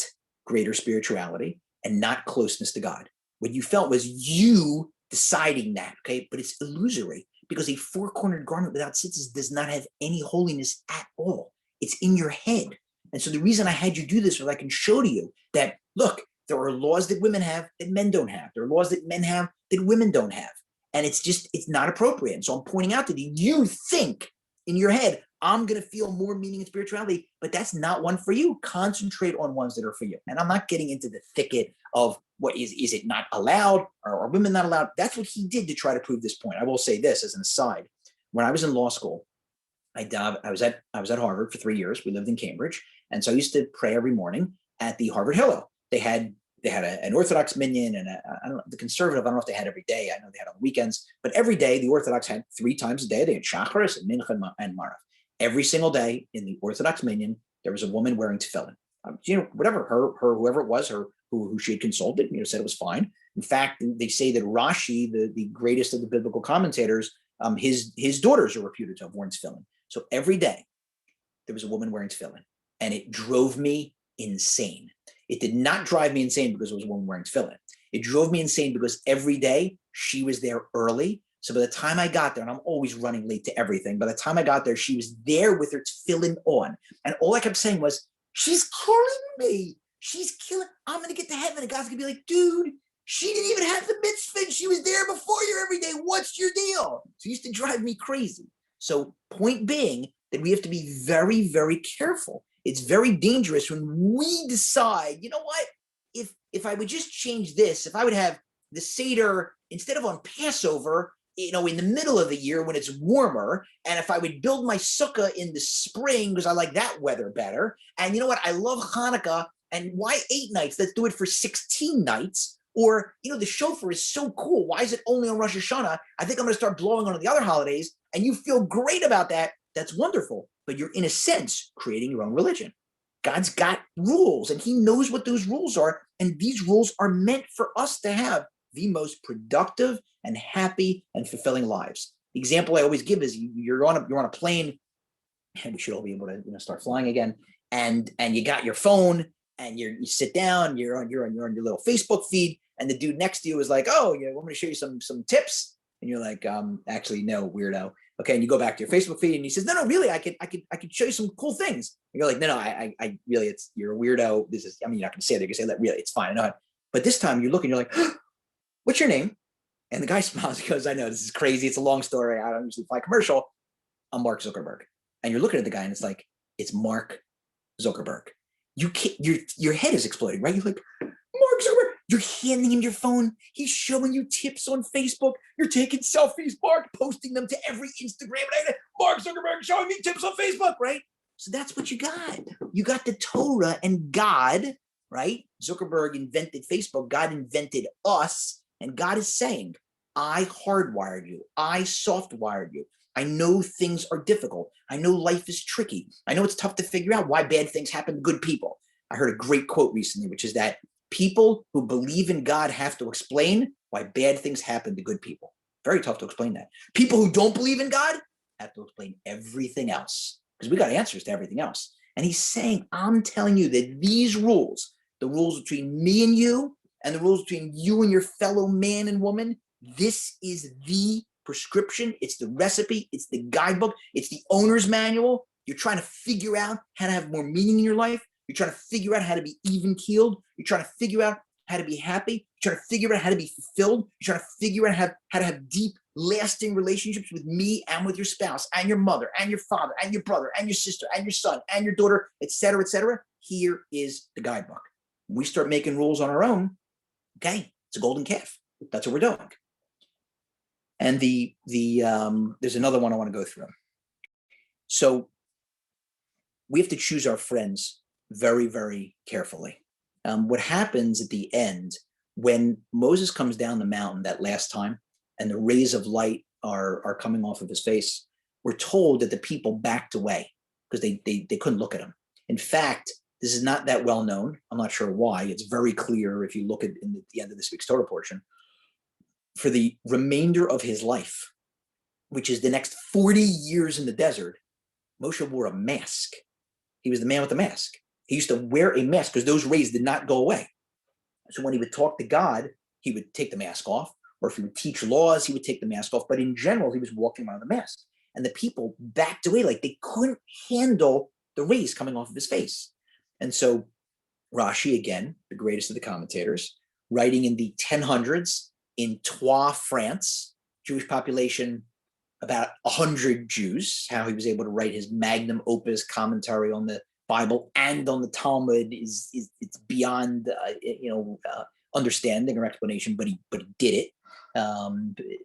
greater spirituality and not closeness to God. What you felt was you deciding that, okay? But it's illusory because a four-cornered garment without tzitzis does not have any holiness at all. It's in your head. And so the reason I had you do this was I can show to you that, look, there are laws that women have that men don't have. There are laws that men have that women don't have. And it's not appropriate. And so I'm pointing out that you think in your head, I'm going to feel more meaning in spirituality, but that's not one for you. Concentrate on ones that are for you." And I'm not getting into the thicket of what is it not allowed or are women not allowed? That's what he did to try to prove this point. I will say this as an aside. When I was in law school, I was at Harvard for 3 years. We lived in Cambridge. And so I used to pray every morning at the Harvard Hillel. They had an Orthodox minyan and the conservative. I don't know if they had every day. I know they had on the weekends, but every day the Orthodox had 3 times a day. They had Shacharis and Mincha and Marav. Every single day in the Orthodox minyan, there was a woman wearing tefillin. Whatever whoever it was, who she had consulted, said it was fine. In fact, they say that Rashi, the greatest of the biblical commentators, his daughters are reputed to have worn tefillin. So every day there was a woman wearing tefillin, and it drove me insane. It did not drive me insane because it was a woman wearing tefillin. It drove me insane because every day she was there early. So by the time I got there, and I'm always running late to everything, by the time I got there, she was there with her tefillin on. And all I kept saying was, she's killing me. She's killing, I'm going to get to heaven. And God's going to be like, dude, she didn't even have the mitzvah. She was there before you every day. What's your deal? So it used to drive me crazy. So point being that we have to be very, very careful. It's very dangerous when we decide, you know what, if I would just change this, if I would have the Seder instead of on Passover, in the middle of the year when it's warmer, and if I would build my sukkah in the spring because I like that weather better, and you know what, I love Hanukkah, and why 8 nights? Let's do it for 16 nights. Or, the shofar is so cool. Why is it only on Rosh Hashanah? I think I'm going to start blowing on the other holidays, and you feel great about that. That's wonderful. But you're, in a sense, creating your own religion. God's got rules, and he knows what those rules are. And these rules are meant for us to have the most productive and happy and fulfilling lives. The example I always give is you're on a plane, and we should all be able to start flying again. And you got your phone, and you sit down, you're on your little Facebook feed, and the dude next to you is like, "Oh, yeah, want me to show you some tips?" And you're like, "Actually, no, weirdo." Okay, and you go back to your Facebook feed, and he says, "No, really, I could show you some cool things." And you're like, "No, I really, you're a weirdo. This is, you're not going to say that. You can say that. Really, it's fine. I know it." But this time, you're looking, you're like, "What's your name?" And the guy smiles. He goes, "I know this is crazy. It's a long story. I don't usually fly commercial. I'm Mark Zuckerberg." And you're looking at the guy, and it's like, it's Mark Zuckerberg. You can't. Your head is exploding, right? You're like, Mark Zuckerberg. You're handing him your phone. He's showing you tips on Facebook. You're taking selfies, Mark, posting them to every Instagram. Mark Zuckerberg showing me tips on Facebook, right? So that's what you got. You got the Torah and God, right? Zuckerberg invented Facebook. God invented us. And God is saying, I hardwired you. I softwired you. I know things are difficult. I know life is tricky. I know it's tough to figure out why bad things happen to good people. I heard a great quote recently, which is that people who believe in God have to explain why bad things happen to good people. Very tough to explain that. People who don't believe in God have to explain everything else because we got answers to everything else. And he's saying, I'm telling you that these rules, the rules between me and you, and the rules between you and your fellow man and woman, this is the prescription. It's the recipe. It's the guidebook. It's the owner's manual. You're trying to figure out how to have more meaning in your life. You're trying to figure out how to be even keeled. You're trying to figure out how to be happy. You're trying to figure out how to be fulfilled. You're trying to figure out how to have deep, lasting relationships with me and with your spouse and your mother and your father and your brother and your sister and your son and your daughter, et cetera, et cetera. Here is the guidebook. When we start making rules on our own, okay, it's a golden calf. That's what we're doing. And there's another one I want to go through. So we have to choose our friends very, very carefully. What happens at the end when Moses comes down the mountain that last time and the rays of light are coming off of his face, we're told that the people backed away because they couldn't look at him. In fact, this is not that well known. I'm not sure why. It's very clear if you look at the end of this week's Torah portion. For the remainder of his life, which is the next 40 years in the desert, Moshe wore a mask. He was the man with the mask. He used to wear a mask because those rays did not go away. So when he would talk to God, he would take the mask off, or if he would teach laws, he would take the mask off. But in general, he was walking around with a mask. And the people backed away like they couldn't handle the rays coming off of his face. And so Rashi, again, the greatest of the commentators, writing in the 1000s in Troyes, France, Jewish population, about 100 Jews, how he was able to write his magnum opus commentary on the Bible and on the Talmud is it's beyond understanding or explanation, but he did it.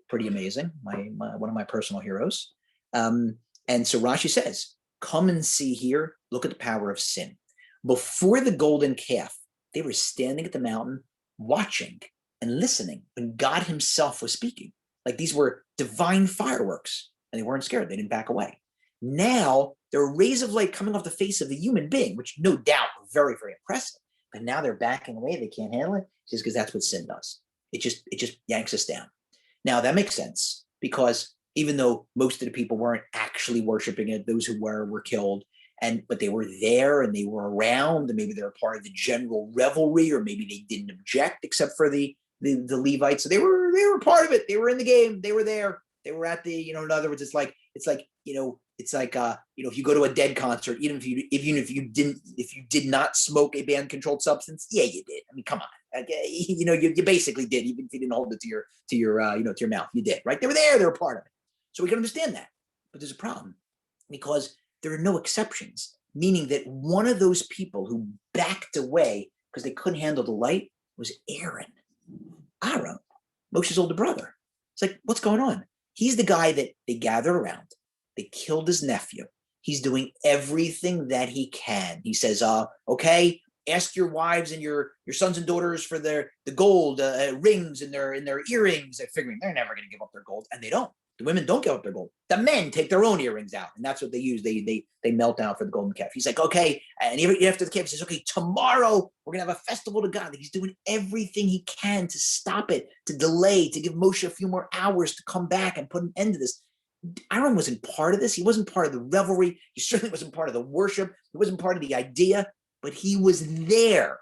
Pretty amazing. One of my personal heroes. And so Rashi says, "Come and see here. Look at the power of sin." Before the golden calf, they were standing at the mountain, watching and listening when God Himself was speaking. Like these were divine fireworks, and they weren't scared. They didn't back away. Now there are rays of light coming off the face of a human being, which no doubt were very, very impressive. But now they're backing away. They can't handle it just because that's what sin does. It just yanks us down. Now that makes sense because even though most of the people weren't actually worshiping it, those who were killed. but they were there and they were around, and maybe they were part of the general revelry, or maybe they didn't object except for the Levites. So they were part of it. They were in the game. They were there. They were at the, in other words, it's like if you go to a Dead concert, even if you did not smoke a banned controlled substance, yeah, you did. I mean, come on, you basically did, even if you didn't hold it to your mouth, you did, right? They were there. They were part of it. So we can understand that, but there's a problem because there are no exceptions, meaning that one of those people who backed away because they couldn't handle the light was Aaron, Moshe's older brother. It's like, what's going on? He's the guy that they gathered around. They killed his nephew. He's doing everything that he can. He says, okay, ask your wives and your sons and daughters for the gold rings and their earrings. They're figuring they're never going to give up their gold, and they don't. The women don't give up their gold. The men take their own earrings out, and that's what they use. They melt out for the golden calf. He's like, okay, and after the calf, he says, okay, tomorrow we're gonna have a festival to God. He's doing everything he can to stop it, to delay, to give Moshe a few more hours to come back and put an end to this. Aaron wasn't part of this. He wasn't part of the revelry. He certainly wasn't part of the worship. He wasn't part of the idea, but he was there,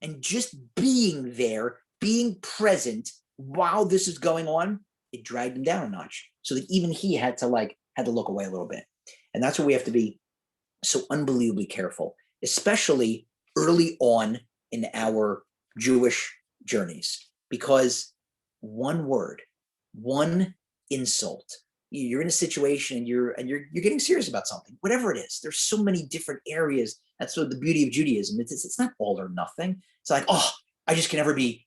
and just being there, being present while this is going on, it dragged him down a notch, so that even he had to look away a little bit. And that's where we have to be so unbelievably careful, especially early on in our Jewish journeys, because one word, one insult, you're in a situation and you're getting serious about something, whatever it is. There's so many different areas. That's what the beauty of Judaism. It's not all or nothing. It's like, oh, I can never be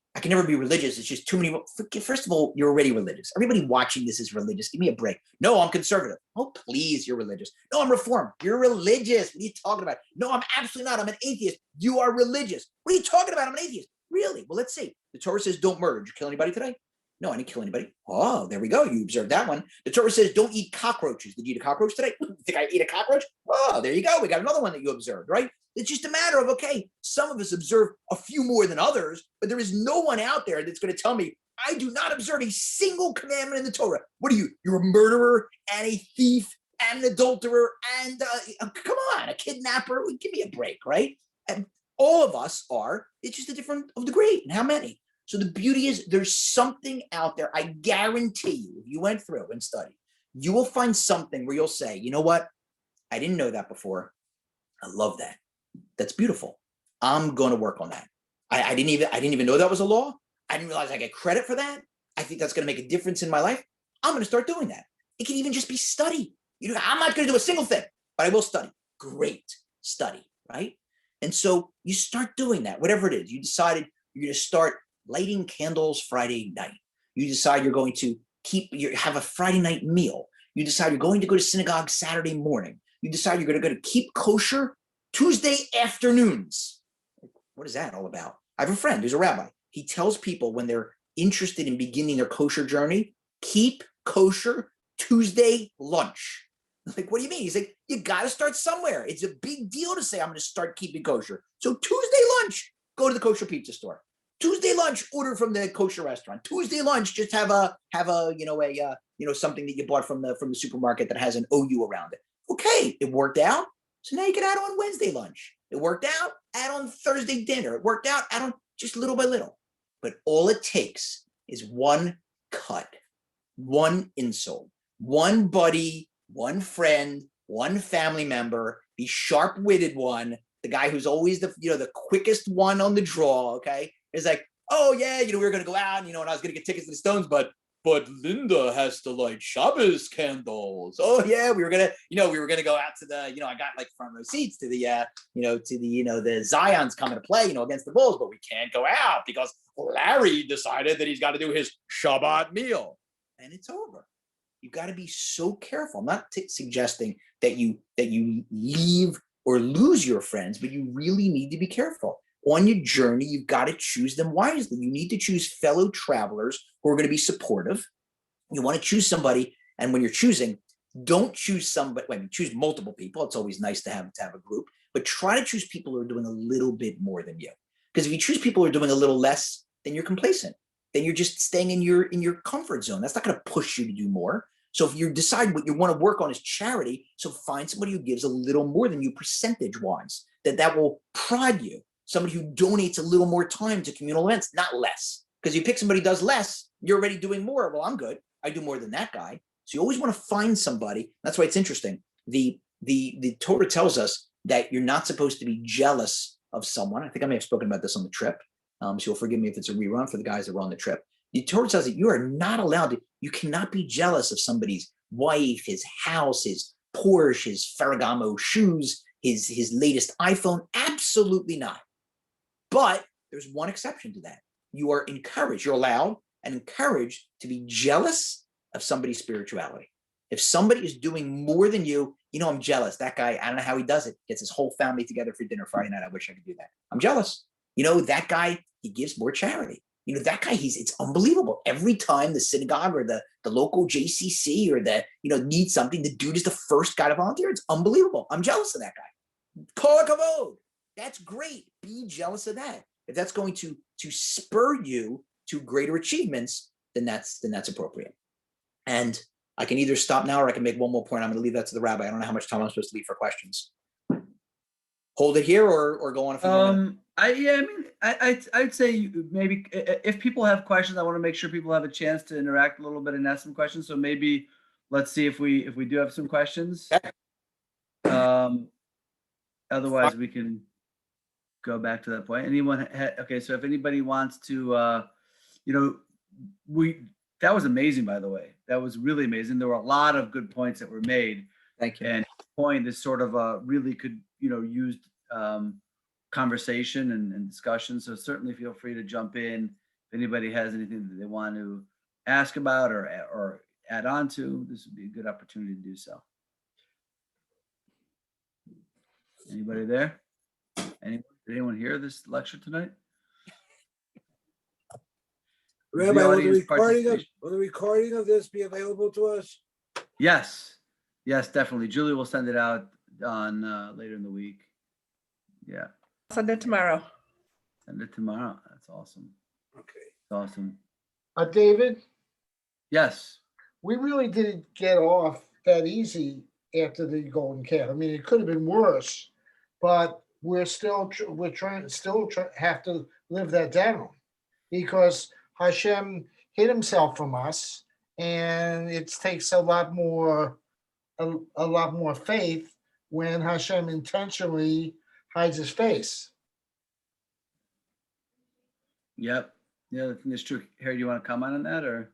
religious. It's just too many. First of all, you're already religious. Everybody watching this is religious. Give me a break. No, I'm conservative. Oh, please, you're religious. No, I'm reformed. You're religious. What are you talking about? No, I'm absolutely not. I'm an atheist. You are religious. What are you talking about? I'm an atheist. Really? Well, let's see. The Torah says don't murder. Did you kill anybody today? No, I didn't kill anybody. Oh, there we go. You observed that one. The Torah says don't eat cockroaches. Did you eat a cockroach today? Think I eat a cockroach? Oh, there you go. We got another one that you observed, right? It's just a matter of, okay, some of us observe a few more than others, but there is no one out there that's going to tell me I do not observe a single commandment in the Torah. What are you? You're a murderer and a thief and an adulterer and come on, a kidnapper. Give me a break, right? And all of us are. It's just a different of degree and how many. So the beauty is there's something out there. I guarantee you, if you went through and studied, you will find something where you'll say, you know what? I didn't know that before. I love that. That's beautiful. I'm going to work on that. I didn't even know that was a law. I didn't realize I get credit for that. I think that's going to make a difference in my life. I'm going to start doing that. It can even just be study. I'm not going to do a single thing, but I will study. Great study, right? And so you start doing that, whatever it is. You decided you're going to start lighting candles Friday night. You decide you're going to have a Friday night meal. You decide you're going to go to synagogue Saturday morning. You decide you're going to keep kosher Tuesday afternoons. What is that all about? I have a friend who's a rabbi. He tells people when they're interested in beginning their kosher journey, keep kosher Tuesday lunch. I'm like, what do you mean? He's like, you got to start somewhere. It's a big deal to say I'm going to start keeping kosher. So Tuesday lunch, go to the kosher pizza store. Tuesday lunch, order from the kosher restaurant. Tuesday lunch, just have something that you bought from the supermarket that has an OU around it. Okay, it worked out. So now you can add on Wednesday lunch. It worked out, add on Thursday dinner. It worked out, add on just little by little. But all it takes is one cut, one insult, one buddy, one friend, one family member, the sharp-witted one, the guy who's always the quickest one on the draw, okay? It's like, oh yeah, we were gonna go out, and I was gonna get tickets to the Stones, but Linda has to light Shabbos candles. Oh yeah, we were gonna go out to the, I got like front row seats to the, the Zion's coming to play, against the Bulls, but we can't go out because Larry decided that he's got to do his Shabbat meal, and it's over. You got to be so careful. I'm not suggesting that you leave or lose your friends, but you really need to be careful. On your journey, you've got to choose them wisely. You need to choose fellow travelers who are going to be supportive. You want to choose somebody, and when you're choosing, don't choose somebody. Choose multiple people. It's always nice to have a group, but try to choose people who are doing a little bit more than you. Because if you choose people who are doing a little less, then you're complacent. Then you're just staying in your comfort zone. That's not going to push you to do more. So if you decide what you want to work on is charity, so find somebody who gives a little more than you percentage-wise, that will prod you. Somebody who donates a little more time to communal events, not less. Because you pick somebody who does less, you're already doing more. Well, I'm good. I do more than that guy. So you always want to find somebody. That's why it's interesting. The Torah tells us that you're not supposed to be jealous of someone. I think I may have spoken about this on the trip. So you'll forgive me if it's a rerun for the guys that were on the trip. The Torah tells that you are not allowed to, you cannot be jealous of somebody's wife, his house, his Porsche, his Ferragamo shoes, his latest iPhone. Absolutely not. But there's one exception to that. You are encouraged, you're allowed and encouraged to be jealous of somebody's spirituality. If somebody is doing more than you, I'm jealous. That guy, I don't know how he does it. Gets his whole family together for dinner Friday night. I wish I could do that. I'm jealous. That guy, he gives more charity. That guy, it's unbelievable. Every time the synagogue or the local JCC or needs something, the dude is the first guy to volunteer. It's unbelievable. I'm jealous of that guy. Kol hakavod. That's great. Be jealous of that. If that's going to spur you to greater achievements, then that's appropriate. And I can either stop now or I can make one more point. I'm going to leave that to the rabbi. I don't know how much time I'm supposed to leave for questions. Hold it here or go on a few more minutes. I'd say maybe if people have questions, I want to make sure people have a chance to interact a little bit and ask some questions. So maybe let's see if we do have some questions. Otherwise, we can go back to that point. Anyone? Okay, so if anybody wants to, that was amazing, by the way. That was really amazing. There were a lot of good points that were made. Thank you. And point is sort of really could, used conversation and discussion. So certainly feel free to jump in if anybody has anything that they want to ask about or add on to. This would be a good opportunity to do so. Anybody there? Did anyone hear this lecture tonight? Rabbi, will the recording of this be available to us? Yes, definitely. Julie will send it out on later in the week. Yeah. Send it tomorrow. Send it tomorrow. That's awesome. Okay. That's awesome. David, Yes. we really didn't get off that easy after the golden calf. I mean, it could have been worse, but we're trying have to live that down because Hashem hid himself from us, and it takes a lot more faith when Hashem intentionally hides his face. Yep. Yeah, I think that's true. Harry, do you want to comment on that or?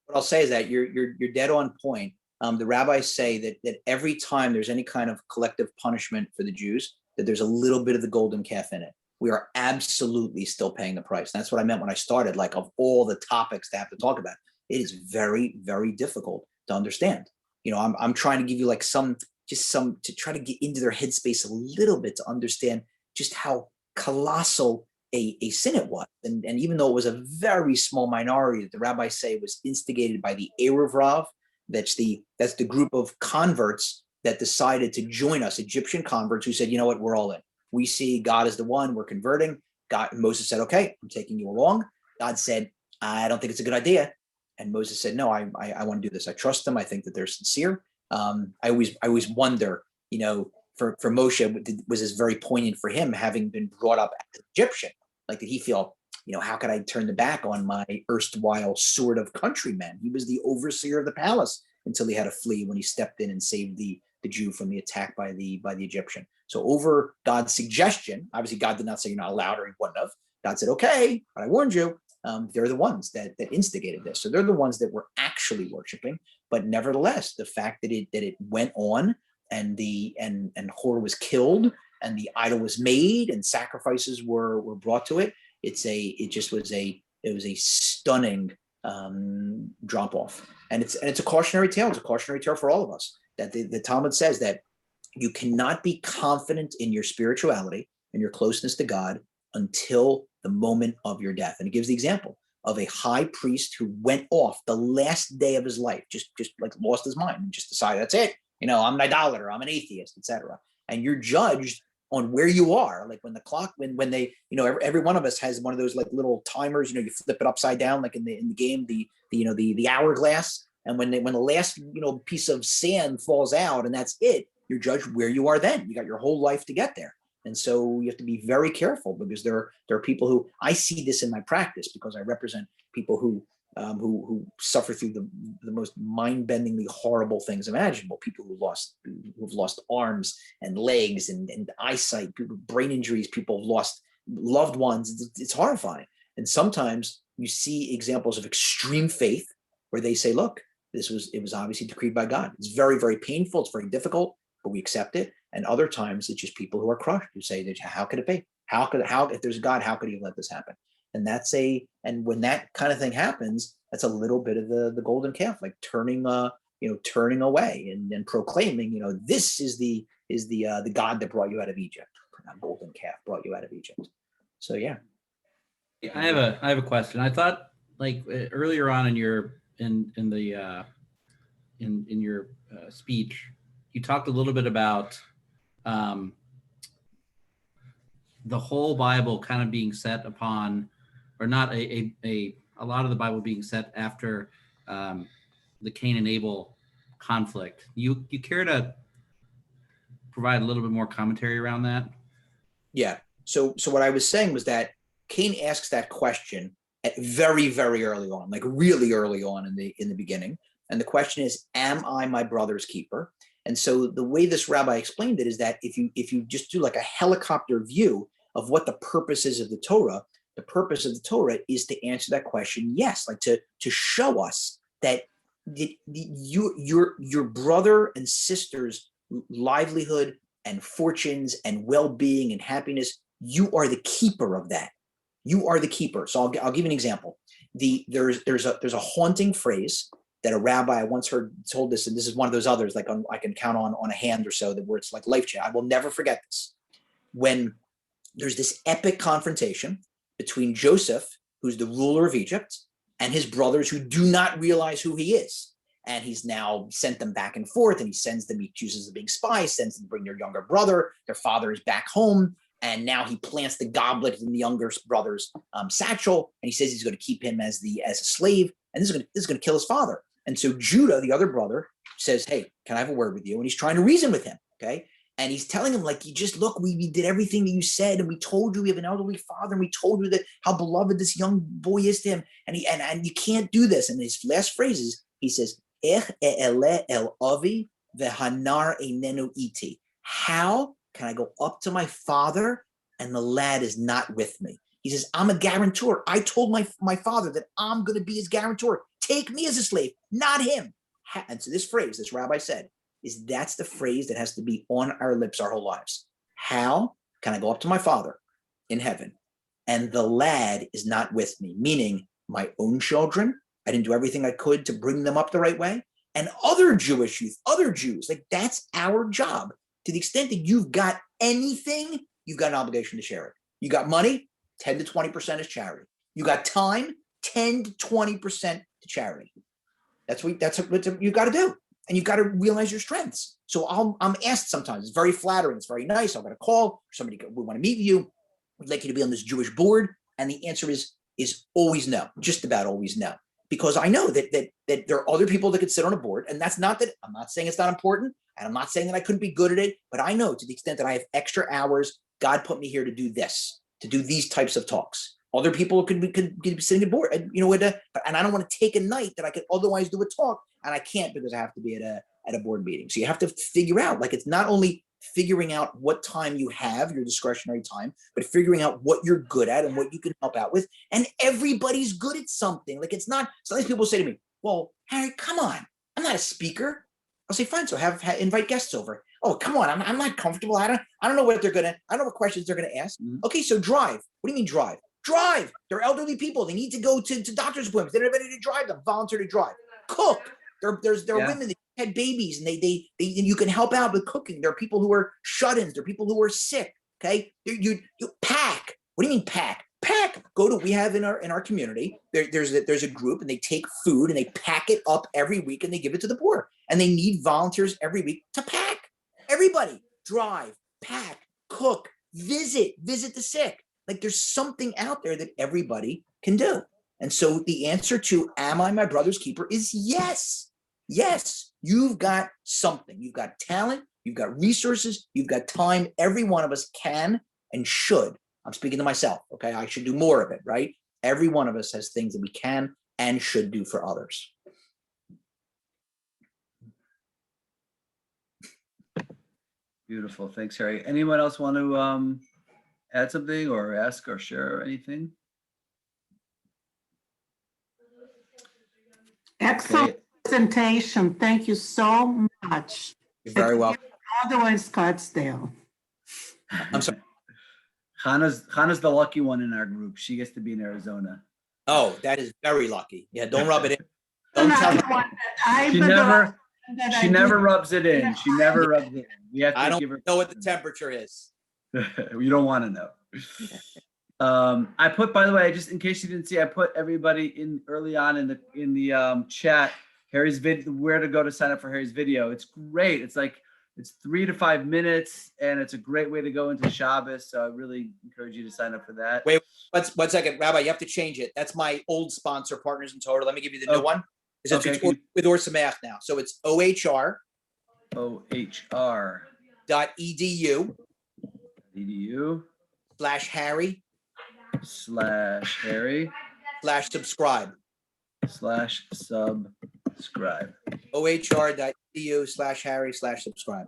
What I'll say is that you're dead on point. The rabbis say that every time there's any kind of collective punishment for the Jews, that there's a little bit of the golden calf in it. We are absolutely still paying the price. And that's what I meant when I started, like of all the topics to have to talk about. It is very, very difficult to understand. I'm trying to give you like some to try to get into their headspace a little bit to understand just how colossal a sin it was. And even though it was a very small minority that the rabbis say was instigated by the Erev Rav, that's the group of converts that decided to join us, Egyptian converts who said, you know what, we're all in. We see God as the one, we're converting. Moses said, okay, I'm taking you along. God said, I don't think it's a good idea. And Moses said, no, I want to do this. I trust them. I think that they're sincere. I always wonder, for Moshe, was this very poignant for him, having been brought up as an Egyptian? Like, did he feel, how could I turn the back on my erstwhile sort of countrymen? He was the overseer of the palace until he had to flee when he stepped in and saved the Jew from the attack by the Egyptian. So over God's suggestion, obviously God did not say you're not allowed, or he wouldn't have. God said, okay, but I warned you. They're the ones that instigated this. So they're the ones that were actually worshiping. But nevertheless, the fact that it went on and Hor was killed and the idol was made and sacrifices were brought to it, it was a stunning drop off. And it's a cautionary tale. It's a cautionary tale for all of us, that the Talmud says that you cannot be confident in your spirituality and your closeness to God until the moment of your death. And it gives the example of a high priest who went off the last day of his life, just like lost his mind and just decided, that's it. I'm an idolater, I'm an atheist, etc. And you're judged on where you are. Like when the clock, when they, every one of us has one of those like little timers, you flip it upside down, like in the game, the hourglass. And when the last, piece of sand falls out and that's it, you're judged where you are then. You got your whole life to get there. And so you have to be very careful, because there are people who, I see this in my practice because I represent people who suffer through the most mind-bendingly horrible things imaginable. People who've lost arms and legs and eyesight, people, brain injuries, people have lost loved ones. It's horrifying. And sometimes you see examples of extreme faith where they say, look, it was obviously decreed by God. It's very, very painful. It's very difficult, but we accept it. And other times it's just people who are crushed, who say, how could it be? How if there's a God, how could he let this happen? And and when that kind of thing happens, that's a little bit of the golden calf, like turning away and proclaiming, this is the God that brought you out of Egypt. That golden calf brought you out of Egypt. So yeah. I have a question. I thought, like, earlier on in your speech, you talked a little bit about the whole Bible kind of being set upon, or not a lot of the Bible being set after the Cain and Abel conflict. You care to provide a little bit more commentary around that? Yeah. So what I was saying was that Cain asks that question at very, very early on, like really early on in the beginning. And the question is, am I my brother's keeper? And so the way this rabbi explained it is that if you just do like a helicopter view of what the purpose is of the Torah, the purpose of the Torah is to answer that question, yes, like to show us that your brother and sister's livelihood and fortunes and well-being and happiness, you are the keeper of that. You are the keeper. So I'll give you an example. There's a haunting phrase that a rabbi I once heard told this, and this is one of those others, like I can count on a hand or so, that where it's like life change. I will never forget this. When there's this epic confrontation between Joseph, who's the ruler of Egypt, and his brothers who do not realize who he is. And he's now sent them back and forth, and he chooses them being spies, sends them to bring their younger brother. Their father is back home. And now he plants the goblet in the younger brother's satchel, and he says he's going to keep him as a slave, and this is going to kill his father. And so Judah, the other brother, says, "Hey, can I have a word with you?" And he's trying to reason with him, okay? And he's telling him, like, we did everything that you said, and we told you we have an elderly father, and we told you that how beloved this young boy is to him, and you can't do this. And his last phrases, he says, "Ech e'ele el avi vehanar einenu iti." How can I go up to my father and the lad is not with me? He says, I'm a guarantor. I told my father that I'm going to be his guarantor. Take me as a slave, not him. And so this phrase, this rabbi said, that's the phrase that has to be on our lips our whole lives. How can I go up to my father in heaven and the lad is not with me? Meaning my own children, I didn't do everything I could to bring them up the right way. And other Jewish youth, other Jews, like that's our job. To the extent that you've got anything, you've got an obligation to share it. You got money, 10 to 20% is charity. You got time, 10 to 20% to charity. That's what you got to do. And you've got to realize your strengths. So I'm asked sometimes, it's very flattering, it's very nice. I'll get a call, somebody, we want to meet you. We'd like you to be on this Jewish board. And the answer is always no, just about always no. Because I know that there are other people that could sit on a board. And that's not that, I'm not saying it's not important. And I'm not saying that I couldn't be good at it, but I know to the extent that I have extra hours, God put me here to do this, to do these types of talks. Other people could be sitting at board, and I don't want to take a night that I could otherwise do a talk, and I can't because I have to be at a board meeting. So you have to figure out, like, it's not only figuring out what time you have, your discretionary time, but figuring out what you're good at and what you can help out with. And everybody's good at something. Like, it's not, sometimes people say to me, well, Harry, come on, I'm not a speaker. I'll say, fine, so invite guests over. Oh, come on, I'm not comfortable. I don't know what I don't know what questions they're gonna ask. Mm-hmm. Okay, so drive. What do you mean drive? Drive. They're elderly people. They need to go to doctor's appointments. They don't have anybody to drive them. Volunteer to drive. Cook. There are women that had babies, and they you can help out with cooking. There are people who are shut-ins. There are people who are sick. Okay, you pack. What do you mean pack? Pack. We have in our community. There's a group, and they take food and they pack it up every week and they give it to the poor. And they need volunteers every week to pack. Everybody drive, pack, cook, visit the sick. Like, there's something out there that everybody can do. And so the answer to, am I my brother's keeper, is yes. Yes, you've got something. You've got talent, you've got resources, you've got time. Every one of us can and should. I'm speaking to myself, okay? I should do more of it, right? Every one of us has things that we can and should do for others. Beautiful. Thanks, Harry. Anyone else want to add something or ask or share anything? Excellent Okay. presentation. Thank you so much. You're very welcome. All the way in Scottsdale. I'm sorry. Hannah's the lucky one in our group. She gets to be in Arizona. Oh, that is very lucky. Yeah, don't rub it in. I'm Don't tell not me. one that I She belong, never that she I never do. rubs it in. She never rubs it in. We have to I don't give her know what the temperature is. You don't want to know. I put, by the way, just in case you didn't see, I put everybody in early on in the chat, Harry's video, where to go to sign up for Harry's video. It's great. It's 3 to 5 minutes, and it's a great way to go into Shabbos. So I really encourage you to sign up for that. Wait, one second, Rabbi, you have to change it. That's my old sponsor, Partners in Total. Let me give you the new one. It's Okay, with Or Sameach now. So it's ohr.edu EDU /Harry /Harry /subscribe. /subscribe. ohr.edu /Harry /subscribe.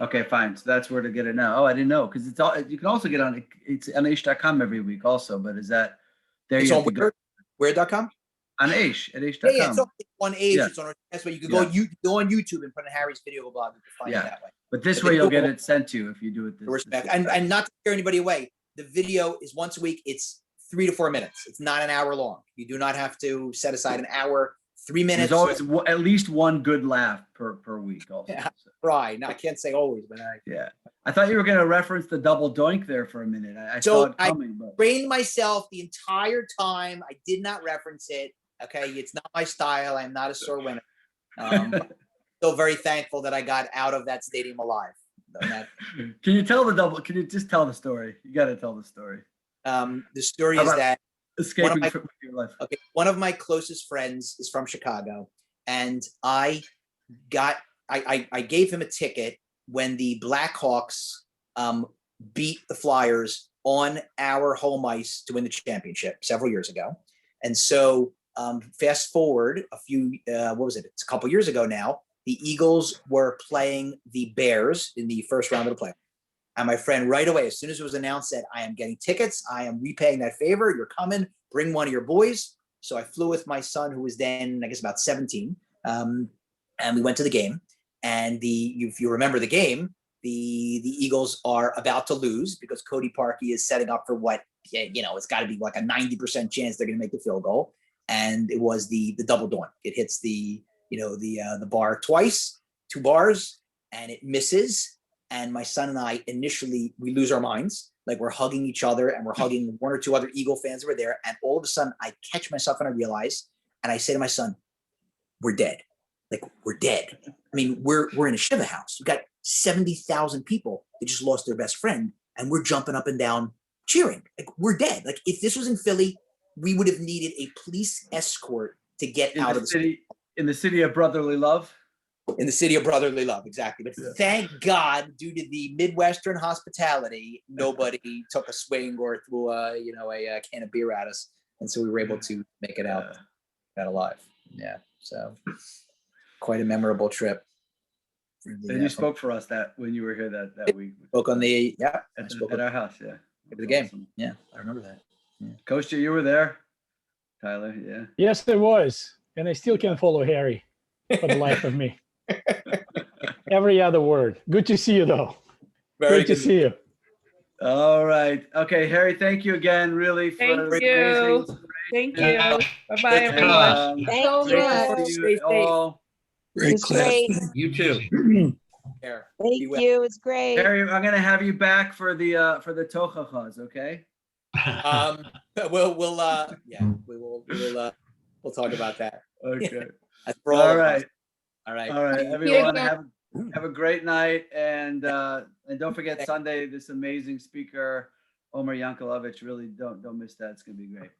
Okay, fine. So that's where to get it now. Oh, I didn't know, because it's all, you can also get on, it's on aish.com every week also, but is that there? It's you on have to go where.com? on aish at aish.com. Yeah, it's on Age. Yeah. It's on. That's why you can Yeah. go on YouTube and put in Harry's video blog. You can find Yeah. it that way. But this But way the you'll get Google- it sent to you if you do it this Respect. way. And not to scare anybody away, the video is once a week. It's 3 to 4 minutes. It's not an hour long. You do not have to set aside an hour, 3 minutes. There's always at least one good laugh per week also. Yeah. So, Try. No, I can't say always, but I yeah. I thought you were going to reference the double doink there for a minute. I So saw it coming, but trained myself the entire time. I did not reference it. Okay, it's not my style. I'm not a sore winner. Still very thankful that I got out of that stadium alive. can you just tell the story? You got to tell the story. The story How is about that Escaping my- from your life. okay, one of my closest friends is from Chicago, and I gave him a ticket when the Blackhawks beat the Flyers on our home ice to win the championship several years ago. And so fast forward a few, it's a couple years ago now, the Eagles were playing the Bears in the first round of the play. And my friend right away, as soon as it was announced, said, I am getting tickets. I am repaying that favor. You're coming. Bring one of your boys. So I flew with my son, who was then, I guess, about 17. And we went to the game. And if you remember the game, the Eagles are about to lose because Cody Parkey is setting up for what, it's got to be like a 90% chance they're going to make the field goal. And it was the double doink. It hits the bar twice, 2 bars, and it misses. And my son and I initially, we lose our minds. Like we're hugging each other and we're hugging 1 or 2 other Eagle fans that were there. And all of a sudden I catch myself and I realize, and I say to my son, we're dead. Like we're dead. I mean, we're in a Shiva house. We've got 70,000 people that just lost their best friend. And we're jumping up and down cheering. Like we're dead. Like if this was in Philly, we would have needed a police escort to get out of the city. In the city of brotherly love. In the city of brotherly love, exactly. But thank God, due to the Midwestern hospitality, nobody took a swing or threw a can of beer at us, and so we were able to make it out alive. Yeah, so quite a memorable trip. And you spoke for us that when you were here that week. Spoke on the at our house. Yeah, at the game. Awesome. Yeah, I remember that. Yeah. Coach, you were there, Tyler. Yeah. Yes, there was, and I still can't follow Harry for the life of me. Every other word. Good to see you, though. Very good to see you. All right. Okay, Harry. Thank you again. Really. Thank you. Thank you. Bye-bye, everyone. Thank you. All. Great class. Great. You too. Thank you. It's great. Harry, I'm gonna have you back for the tochachas, okay? We'll talk about that. Okay. That's for all right. All right. All right, everyone. Have a great night, and don't forget Sunday. This amazing speaker, Omer Yankelovich. Really, don't miss that. It's gonna be great.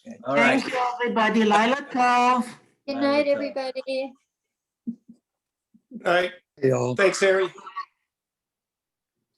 Okay. All right. Thank you, everybody. Lila Tov. Bye, night, Raquel. everybody. All right. Hey, all. Thanks, Harry.